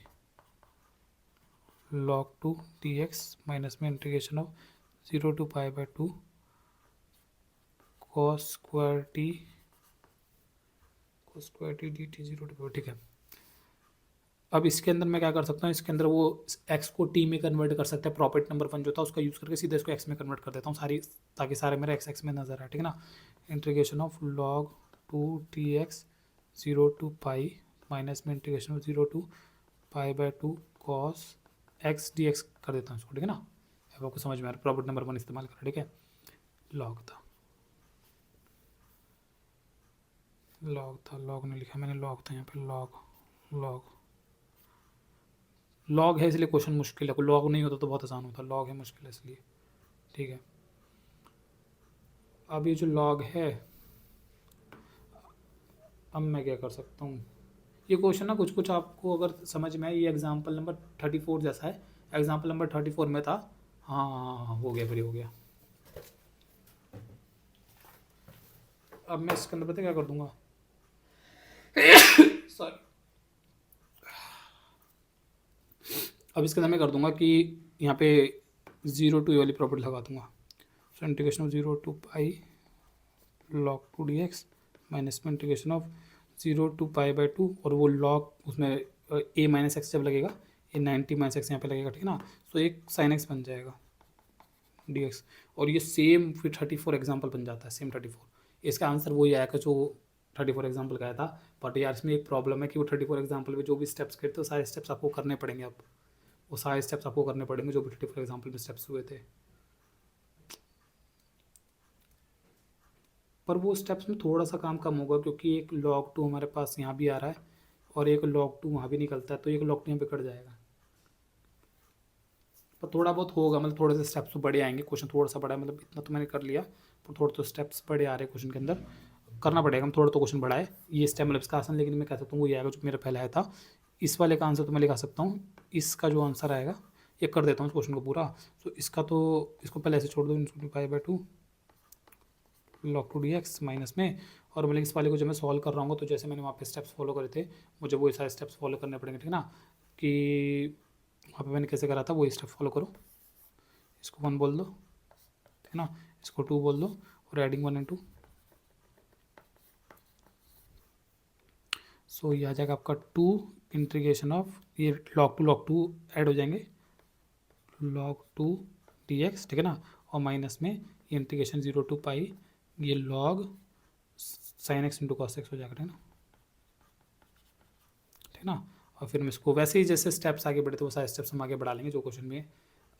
log 2 dx minus में integration of 0 to pi by 2 cos square t dt 0 to, ठीक है। अब इसके अंदर मैं क्या कर सकता हूँ, इसके अंदर वो x को t में कन्वर्ट कर सकते हैं, प्रॉपर्टी नंबर 1 जो था उसका यूज़ करके सीधे इसको x में कन्वर्ट कर देता हूँ सारी, ताकि सारे मेरे x में नजर आए, ठीक है ना। Integration of log 2 dx 0 to pi minus में integration of 0 to pi by 2 cos x dx कर देता हूँ इसको, ठीक है ना। अब आपको समझ में आ रहा है, प्रॉपर्टी नंबर 1 इस्तेमाल करा, ठीक है। लॉग लॉग नहीं लिखा मैंने, लॉग था यहाँ पे, लॉग है इसलिए क्वेश्चन मुश्किल है, लॉग नहीं होता तो बहुत आसान होता, लॉग है मुश्किल है इसलिए, ठीक है। अब ये जो लॉग है, अब मैं क्या कर सकता हूँ, ये क्वेश्चन ना कुछ कुछ आपको अगर समझ में आए, ये एग्जाम्पल नंबर 34 जैसा है, एग्जाम्पल नंबर 34 में था, हाँ हो गया, फिर हो गया। अब मैं इसके अंदर पता क्या कर दूंगा, सॉरी, अब इसके अंदर मैं कर दूंगा कि यहाँ पे 0 to a वाली प्रॉपर्टी लगा दूंगा। So integration of 0 to pi log 2 dx minus में integration of 0 to pi by 2, और वो लॉग उसमें a माइनस एक्स जब लगेगा, ये 90 माइनस एक्स यहाँ पे लगेगा, ठीक है ना। सो एक साइन एक्स बन जाएगा dx, और ये सेम फिर 34 एग्जाम्पल बन जाता है, सेम 34। इसका आंसर वही आएगा जो 34 एग्जाम्पल का आया था, बट यार इसमें एक प्रॉब्लम है कि वो 34 एग्जाम्पल में जो भी स्टेप्स करते हो सारे स्टेप्स आपको करने पड़ेंगे, अब वो सारे स्टेप्स आपको करने पड़ेंगे जो भी 34 एग्जाम्पल में स्टेप्स हुए थे, पर वो स्टेप्स में थोड़ा सा काम कम होगा, क्योंकि एक log 2 हमारे पास यहाँ भी आ रहा है और एक log 2 वहाँ भी निकलता है, तो एक log 2 यहाँ पे कट जाएगा, पर थोड़ा बहुत होगा, मतलब थोड़े से स्टेप्स तो बड़े आएंगे, क्वेश्चन थोड़ा सा बड़ा है, मतलब इतना तो मैंने कर लिया, पर थोड़े तो स्टेप्स बड़े आ रहे हैं क्वेश्चन के अंदर, करना पड़ेगा, हम थोड़ा तो क्वेश्चन बड़ा है, ये स्टेप मतलब इसका आसान, लेकिन मैं कह सकता हूँ वो ये आएगा जो मेरा पहले आया था। इस वाले का आंसर तो मैं लिखा सकता हूँ, इसका जो आंसर आएगा ये कर देता हूँ इस क्वेश्चन को पूरा, तो इसका तो इसको पहले ऐसे छोड़ दो, पाई बाय 2 log 2 dx माइनस में, और मतलब इस वाले को जब मैं सॉल्व कर रहा हूँ तो जैसे मैंने वहाँ पे स्टेप्स फॉलो करे थे, मुझे वो सारे स्टेप्स फॉलो करने पड़ेंगे, ठीक है ना, कि वहाँ पे मैंने कैसे करा था वो स्टेप फॉलो करो, इसको 1 बोल दो, ठीक है ना, इसको 2 बोल दो, और एडिंग 1 and 2, सो ये आ जाएगा आपका 2 इंटीग्रेशन ऑफ, ये log 2 ऐड हो जाएंगे, log 2 dx, ठीक है ना, और माइनस में ये इंटीग्रेशन 0 to पाई, ये log sine x into cos x हो जाएगा, ठीक है ना, ठीक ना। और फिर हम इसको वैसे ही जैसे स्टेप्स आगे बढ़े थे वो सारे स्टेप्स हम आगे बढ़ा लेंगे जो क्वेश्चन में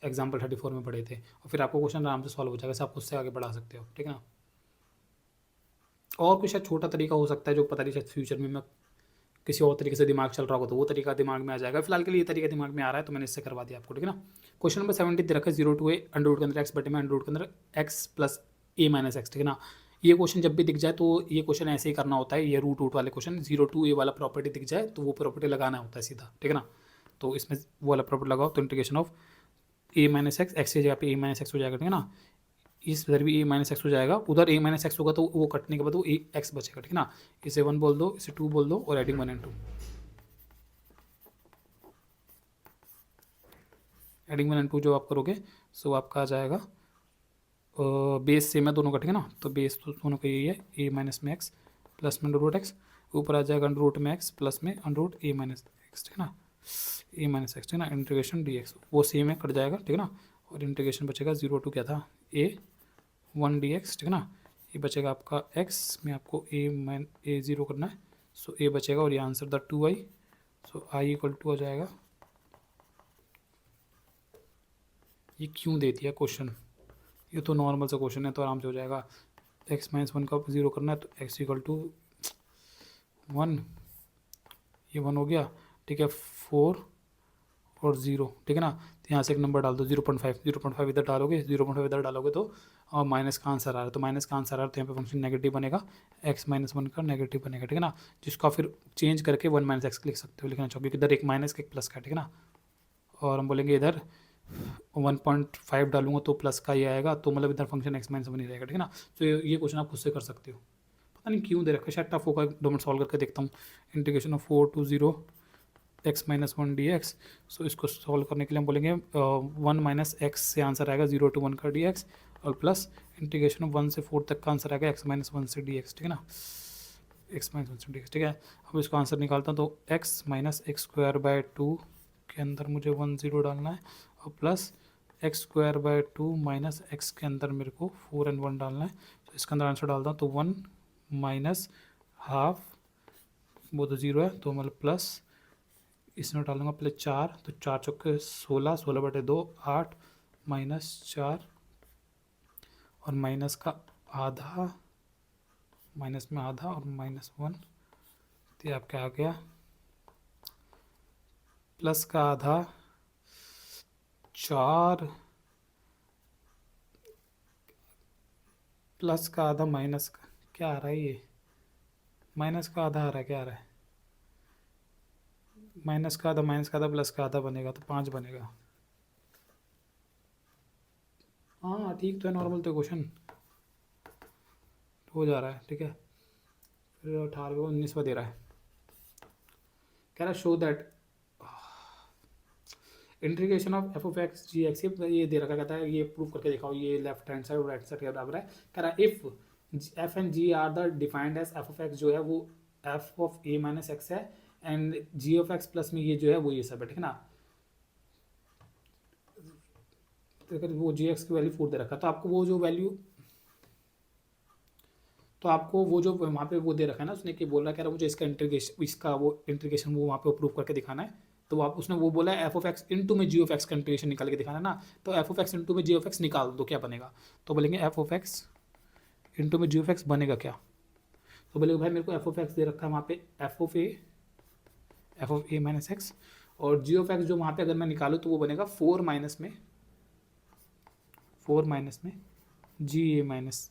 एग्जाम्पल 34 में पढ़े थे, और फिर आपको क्वेश्चन आराम से सॉल्व हो जाएगा, वैसे आप उससे आगे बढ़ा सकते हो, ठीक है ना। और कुछ शायद छोटा तरीका हो सकता है जो पता नहीं, शायद फ्यूचर में मैं किसी और तरीके से दिमाग चल रहा होगा तो वो तरीका दिमाग में आ जाएगा, फिलहाल के लिए ये तरीका दिमाग में आ रहा है तो मैंने इससे करवा दिया आपको, ठीक है ना। क्वेश्चन नंबर 70 दे रखा है 0 to a अंडर रूट के अंदर एक्स बटे में अंडर रूट के अंदर x plus a minus x, ठीक है ना। ये क्वेश्चन जब भी दिख जाए तो ये क्वेश्चन ऐसे ही करना होता है, ये रूट वाले क्वेश्चन 0 to a वाला प्रॉपर्टी दिख जाए तो वो प्रॉपर्टी लगाना होता है सीधा, ठीक है ना। तो इसमें वो वाला प्रॉपर्टी लगाओ तो integration of a minus x, x की जगह पे a माइनस एक्स हो जाएगा, ठीक है ना। इस इधर भी a माइनस एक्स हो जाएगा, उधर a माइनस एक्स होगा तो वो कटने के बाद वो एक्स बचेगा, ठीक है ना। इसे 1 बोल दो, इसे 2 बोल दो, और एडिंग 1 and 2, एडिंग 1 and 2 जो आप करोगे सो आपका आ जाएगा, बेस सेम है दोनों का, ठीक है ना। तो बेस तो दोनों का यही है, a माइनस में एक्स प्लस में अंडर रूट एक्स, ऊपर आ जाएगा अंडर रूट में एक्स प्लस में अंडर रूट ए माइनस एक्स, ठीक है ना, ए माइनस एक्स, ठीक है ना, इंटीग्रेशन डी एक्स वो सेम है, कट जाएगा, ठीक है ना, और इंटीग्रेशन बचेगा 0 टू क्या था ए 1 डी एक्स, ठीक है ना, ये बचेगा आपका एक्स में आपको ए 0 करना है, सो ए बचेगा और ये answer the 2i, so I equal to हो जाएगा, ये क्यों दे दिया क्वेश्चन, ये तो नॉर्मल सा क्वेश्चन है तो आराम से हो जाएगा, एक्स माइनस 1 का 0 करना है तो एक्स इक्वल टू 1, ये 1 हो गया, ठीक है, 4 और 0, ठीक है ना, तो यहाँ से एक नंबर डाल दो 0.5 इधर डालोगे, 0.5 इधर डालोगे तो माइनस का आंसर आ रहा है, तो माइनस का आंसर आ रहा है तो यहाँ पे फंक्शन नेगेटिव बनेगा, x माइनस 1 का नेगेटिव बनेगा, ठीक है ना, जिसको आप फिर चेंज करके 1 माइनस एक्स लिख सकते हो, लिखना चाहोगे कि इधर एक माइनस का एक प्लस का, ठीक है ना, और हम बोलेंगे इधर 1.5 डालूंगा तो प्लस का ही आएगा, तो मतलब इधर फंक्शन x माइनस 1 ही रहेगा, ठीक है ना, तो ये क्वेश्चन आप खुद से कर सकते हो, पता नहीं क्यों दे रखा है, शायद टफ होगा, 2 मिनट सॉल्व करके देखता हूँ, integration of 4 to 0 x minus 1 d x, so इसको सॉल्व करने के लिए हम बोलेंगे 1 माइनस एक्स से आंसर आएगा 0 to 1 का डी एक्स, और प्लस इंटीग्रेशन ऑफ 1 से 4 तक का आंसर आएगा x माइनस 1 से डी एक्स, ठीक है ना, x माइनस 1 से डी एक्स, ठीक है, अब इसको आंसर निकालता हूँ तो x minus x square by 2 के अंदर मुझे 1 0 डालना है, और plus x square by 2 minus x के अंदर मेरे को 4 and 1 डालना है, तो इसके अंदर आंसर डालता हूँ तो 1 माइनस हाफ, वो तो 0 है तो मतलब प्लस, इसमें डालूंगा प्लस 4, तो 4 चौके 16, 16/2 8 माइनस 4 और माइनस का आधा, माइनस में आधा और माइनस 1, तो ये आपका आ गया प्लस का आधा 4 प्लस का आधा माइनस का, क्या आ रहा है ये, माइनस का आधा आ रहा है, क्या आ रहा है, माइनस का आधा प्लस का आधा बनेगा तो 5 बनेगा, हाँ ठीक तो है, नॉर्मल तो क्वेश्चन हो जा रहा है, ठीक है, फिर 18 को 19वां दे रहा है, कह रहा show that integration of f of x g x, ये दे रखा, कहता है ये प्रूव करके दिखाओ, ये लेफ्ट हैंड साइड और राइट साइड के बराबर है, कह रहा है if f and g are the defined as f of x जो है वो f of a minus x है, and g of x plus में ये जो है वो ये सब है, ठीक है ना, तो अगर वो जी एक्स की वैल्यू 4 दे रखा है तो आपको वो जो वैल्यू, तो आपको वो जो वहाँ पे वो दे रखा है ना, उसने कि बोल रहा है, कह रहा मुझे इसका इंटीग्रेशन, इसका वो इंटीग्रेशन वो वहाँ पे प्रूव करके दिखाना है, तो आप उसने वो बोला है एफ ऑफ एक्स इंटू में जी ऑफ एक्स का इंटीग्रेशन निकाल के दिखाना है ना, तो एफ ऑफ एक्स इंटू में जी ऑफ एक्स निकाल दो क्या बनेगा, तो बोलेंगे एफ ऑफ एक्स इंटू में जी ऑफ एक्स बनेगा क्या, तो बोलेगा भाई मेरे को एफ ऑफ एक्स दे रखा है वहाँ पे F of a minus x, और जी ऑफ एक्स जो वहाँ पे अगर मैं निकालूँ तो वो बनेगा 4 माइनस में जी ए माइनस,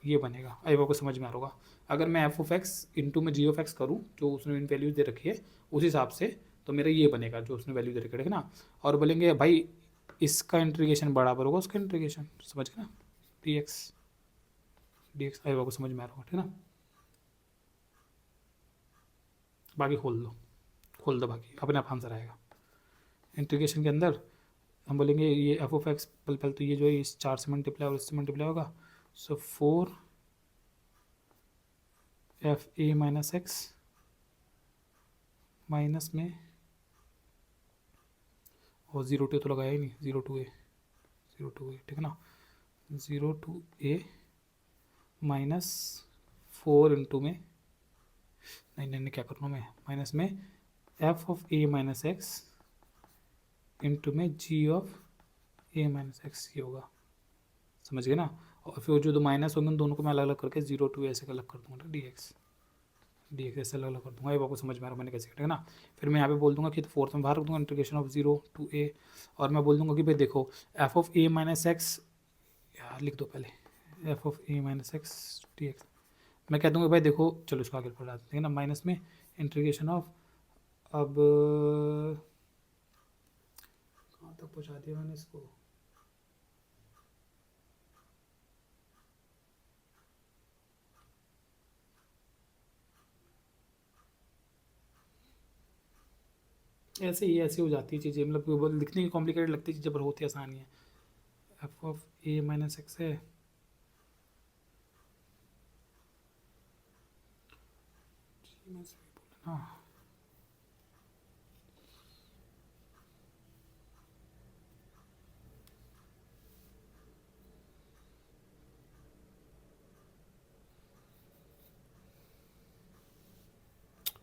ये बनेगा, आई आपको समझ में आ रहा होगा, अगर मैं एफ ऑफ एक्स इंटू में जी ऑफ एक्स करूँ जो उसने इन वैल्यूज दे रखी है उस हिसाब से, तो मेरा ये बनेगा जो उसने वैल्यू दे रखी है, ठीक है ना, और बोलेंगे भाई इसका इंटीग्रेशन बराबर होगा उसका इंटीग्रेशन, समझ गए ना, डी एक्स आई आपको समझ में आ रहा होगा, ठीक है ना, बाकी खोल दो बाकी अपने आप आंसर आएगा, इंटीग्रेशन के अंदर हम बोलेंगे ये एफ ऑफ एक्स पहले तो ये जो है इस 4 से मल्टीप्लाई और इससे मल्टीप्लाई होगा, सो 4 F A minus x minus में, और 0 टू तो लगाया ही नहीं, 0 टू ए, ठीक है ना, 0 टू ए माइनस 4 इंटू में, नहीं क्या करूँ मैं, माइनस में F of a minus x into में g of a minus x, ये होगा, समझ गए ना, और फिर जो दो माइनस होंगे उन दोनों को मैं अलग अलग करके 0 टू ऐसे अलग कर दूँगा, डी एक्स ऐसे अलग अलग कर दूँगा, ये आपको समझ में आ रहा है मैंने कैसे, ठीक है ना, फिर मैं यहाँ पे बोल दूंगा कि फोर्थ में बाहर रख दूँगा इंटीग्रेशन ऑफ 0 टू ए, और मैं बोल दूँगा कि भाई देखो F of a minus x, यार लिख दो पहले F of a minus x d x, मैं कह दूँगा भाई देखो, चलो इसको आगे बढ़ा देते हैं ना, माइनस में इंटीग्रेशन ऑफ, अब कहाँ तक पहुँचा दिया मैंने इसको, ऐसे हो जाती है चीज़ें, मतलब लिखने की कॉम्प्लिकेटेड लगती है चीज़ें पर होती आसानी है, f of a minus x है, हाँ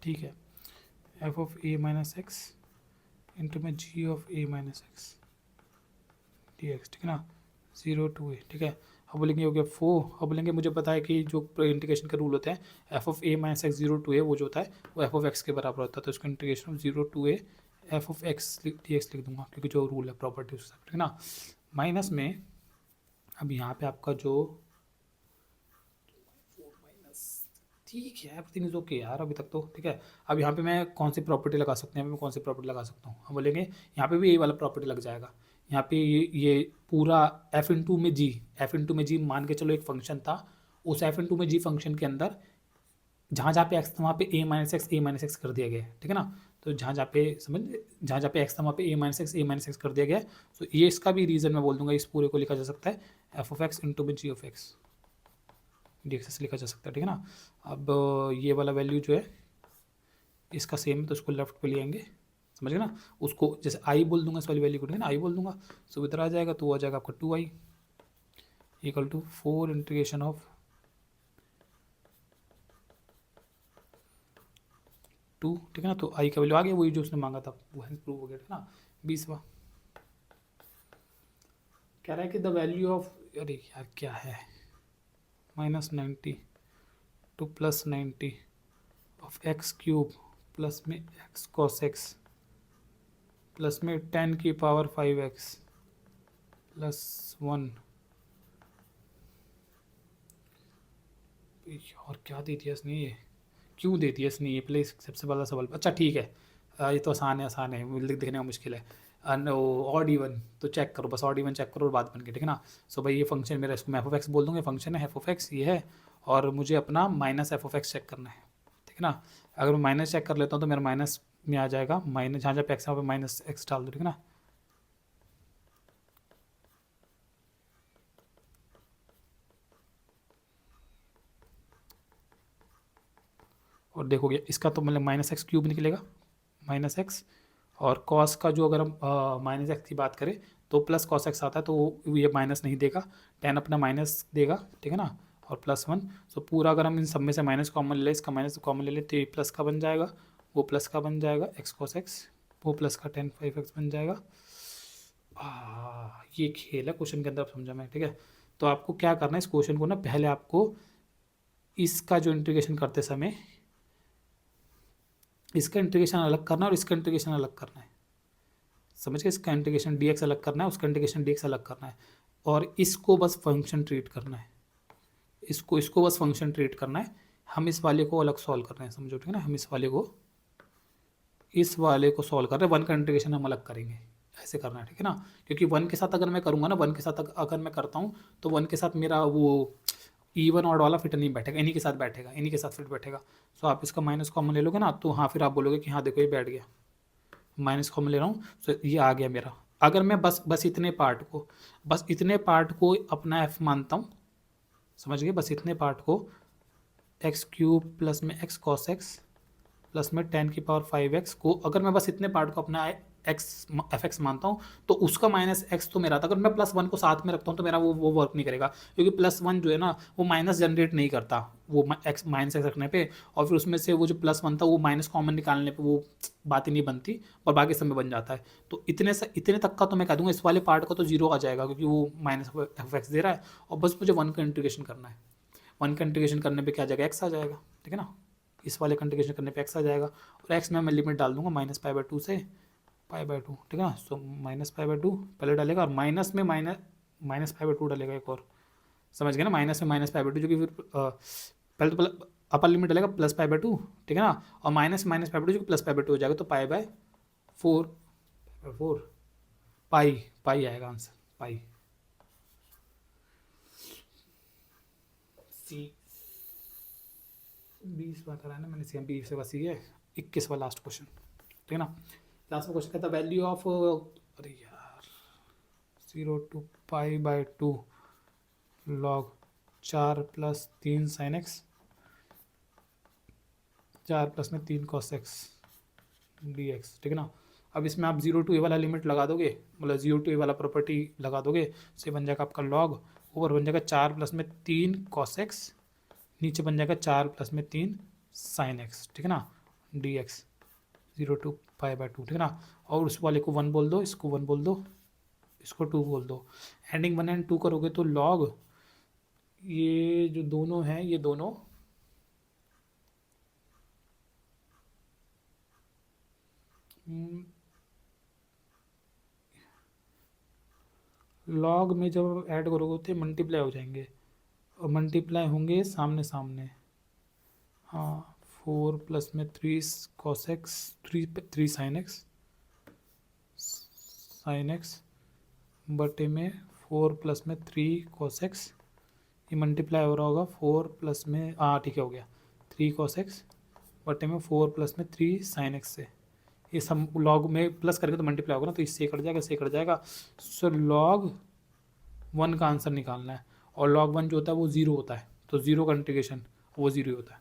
ठीक है, f of a minus x into में g of a minus x d x, ठीक है ना, 0 to a, ठीक है। अब बोलेंगे हो गया 4, अब बोलेंगे मुझे पता है कि जो इंटीग्रेशन का रूल होता है f of a minus x 0 to a, वो जो होता है वो एफ ऑफ एक्स के बराबर होता है, तो उसका integration 0 to a f of x d x लिख दूंगा, क्योंकि जो रूल है प्रॉपर्टी उसका, ठीक है ना। माइनस में अब यहाँ पे आपका जो ठीक है, एवरीथिंग इज ओके यार अभी तक तो, ठीक है। अब यहाँ पे मैं कौन सी प्रॉपर्टी लगा सकते हैं, यहाँ पे मैं कौन सी प्रॉपर्टी लगा सकता हूँ, हम बोलेंगे यहाँ पे भी यही वाला प्रॉपर्टी लग जाएगा। यहाँ पे ये पूरा एफ इंटू में जी, एफ इंटू में जी मान के चलो एक फंक्शन था, उस एफ इंटू में जी फंक्शन के अंदर जहाँ जहाँ पे एक्स था वहाँ पे ए माइनस एक्स कर दिया गया है, ठीक है ना। तो जहाँ जहाँ पे समझ, जहाँ जहाँ पे एक्स था वहाँ पे ए माइनस एक्स कर दिया गया है। तो ये इसका भी रीज़न मैं बोल दूंगा, इस पूरे को लिखा जा सकता है एफ ऑफ एक्स इंटू में g of x d x लिखा जा सकता है, ठीक है ना। अब ये वाला वैल्यू जो है इसका सेम है, तो उसको लेफ्ट पे ले आएंगे, समझ गए ना। उसको जैसे आई बोल दूंगा इस वाली वैल्यू को, ठीक है ना, आई बोल दूंगा, सो इधर आ जाएगा, तो आ जाएगा आपका 2i equal to 4 integration of 2, ठीक है ना। तो आई का वैल्यू आ गया, वही जो उसने मांगा था वो है प्रूव हो गया, ठीक है ना। 20वां कह रहा है कि द वैल्यू ऑफ, अरे यार क्या है, -90 to +90 of x cube plus में एक्स कॉस एक्स प्लस में 10⁵ प्लस 1, और क्या दे दिया इसने, ये क्यों दे दिया इसने, ये पहले सबसे पहला सवाल। अच्छा ठीक है, ये तो आसान है, दिखने में मुश्किल है। ऑड इवन तो चेक करो, बस ऑड इवन चेक करो और बात बन गई, ठीक है ना। सो भाई ये फंक्शन मेरा, इसको मैं एफ ऑफ एक्स बोल दूँगा, फंक्शन है एफ ऑफ एक्स ये है, और मुझे अपना minus f of x check करना है, ठीक है ना। अगर मैं माइनस चेक कर लेता हूँ तो मेरा माइनस में आ जाएगा, माइनस जहाँ जहाँ पे एक्स है वहाँ पे माइनस एक्स डाल दो, ठीक है ना। और देखोगे इसका तो मतलब माइनस एक्स क्यूब निकलेगा, माइनस एक्स, और कॉस का जो अगर हम माइनस एक्स की बात करें तो प्लस कॉस एक्स आता है, तो ये माइनस नहीं देगा, 10 अपना माइनस देगा, ठीक है ना, और +1। सो पूरा अगर हम इन सब में से माइनस कॉमन ले, इसका माइनस कॉमन ले लेते, तो ये प्लस का बन जाएगा, वो प्लस का बन जाएगा एक्स कॉस एक्स, वो प्लस का 10⁵x बन जाएगा। ये खेल है क्वेश्चन के अंदर, समझा मैं, ठीक है। तो आपको क्या करना है, इस क्वेश्चन को ना पहले आपको इसका जो इंटीग्रेशन करते समय इसका इंटीग्रेशन अलग करना है और इसका इंटीग्रेशन अलग करना है, समझ गए। इसका इंटीग्रेशन dx अलग करना है, उसका इंटीग्रेशन dx अलग करना है, और इसको बस फंक्शन ट्रीट करना है, इसको बस फंक्शन ट्रीट करना है। हम इस वाले को अलग सॉल्व कर रहे हैं, समझो, ठीक है ना। हम इस वाले को सॉल्व कर रहे हैं, वन का इंटीग्रेशन हम अलग करेंगे, ऐसे करना है, ठीक है ना। क्योंकि वन के साथ अगर मैं करूँगा ना, वन के साथ अगर मैं करता हूँ तो वन के साथ मेरा वो इवन ऑड वाला फिट नहीं बैठेगा, इन्हीं के साथ बैठेगा, इन्हीं के साथ फिट बैठेगा। सो आप इसका माइनस कॉमन ले लोगे ना, तो हाँ फिर आप बोलोगे कि हाँ देखो ये बैठ गया, माइनस कॉमन ले रहा हूँ, सो ये आ गया मेरा। अगर मैं बस इतने पार्ट को अपना एफ मानता हूँ, समझ गए, बस इतने पार्ट को एक्स क्यूब प्लस में एक्स कॉस एक्स प्लस में 10⁵x को, अगर मैं बस इतने पार्ट को अपना एक्स एफ एक्स मानता हूँ, तो उसका माइनस एक्स तो मेरा था। अगर मैं +1 को साथ में रखता हूँ तो मेरा वो वर्क नहीं करेगा, क्योंकि +1 जो है ना वो माइनस जनरेट नहीं करता, वो एक्स माइनस एक्स रखने पे, और फिर उसमें से वो जो +1 था वो माइनस कॉमन निकालने पे वो बात ही नहीं बनती, और बाकी सब में बन जाता है। तो इतने तक का तो मैं कह दूँगा, इस वाले पार्ट का तो 0 आ जाएगा, क्योंकि वो माइनस एफ एक्स दे रहा है, और बस मुझे 1 का इंटीग्रेशन करना है। 1 का इंटीग्रेशन करने पर क्या आ जाएगा, एक्स आ जाएगा, ठीक है ना। इस वाले कंटीग्रेशन करने पे एक्स आ जाएगा, और एक्स में मैं लिमिट डाल दूंगा -π/2 से π/2, ठीक है ना। सो -π/2 पहले डालेगा, और माइनस में -π/2 डालेगा एक और, समझ गए ना, माइनस में -π/2, जो कि फिर पहले तो अपर लिमिट डालेगा +π/2, ठीक है ना, और -π/2 जो कि +π/2 हो जाएगा, तो π/4 पाई आएगा आंसर, पाई। सी 20 बार कराया ना मैंने, सी 20 से बस ये 21वां लास्ट क्वेश्चन, ठीक है ना। लास्ट में क्वेश्चन कहता है वैल्यू ऑफ, अरे यार 0 to π/2 log 4 + 3 sin x 4 plus में 3 कॉस एक्स डी एक्स, ठीक है ना। अब इसमें आप 0 to a वाला लिमिट लगा दोगे, मतलब 0 to a वाला प्रॉपर्टी लगा दोगे, से बन जाएगा आपका लॉग, ऊपर बन जाएगा 4 प्लस में 3 कॉस एक्स, नीचे बन जाएगा 4 प्लस में 3 साइन एक्स, ठीक है ना, डी एक्स 0 to π/2, ठीक है ना। और उस वाले को 1 बोल दो, इसको 1 बोल दो, इसको 2 बोल दो। एंडिंग 1 and 2 करोगे तो लॉग ये जो दोनों हैं, ये दोनों लॉग में जब ऐड करोगे तो मल्टीप्लाई हो जाएंगे, और मल्टीप्लाई होंगे सामने सामने। हाँ, 4 प्लस में 3 कॉस एक्स, 3 साइन एक्स बटे में 4 प्लस में 3 कॉस एक्स, ये मल्टीप्लाई हो रहा होगा 4 प्लस में, हाँ ठीक है हो गया, 3 कॉस एक्स बटे में 4 प्लस में 3 साइन एक्स से। ये सब लॉग में प्लस करके तो मल्टीप्लाई होगा ना, तो इससे कट जाएगा, इससे कट जाएगा। सो लॉग 1 का आंसर निकालना है, और log 1 जो होता है वो 0 होता है, तो 0 का इंटीग्रेशन वो 0 होता है।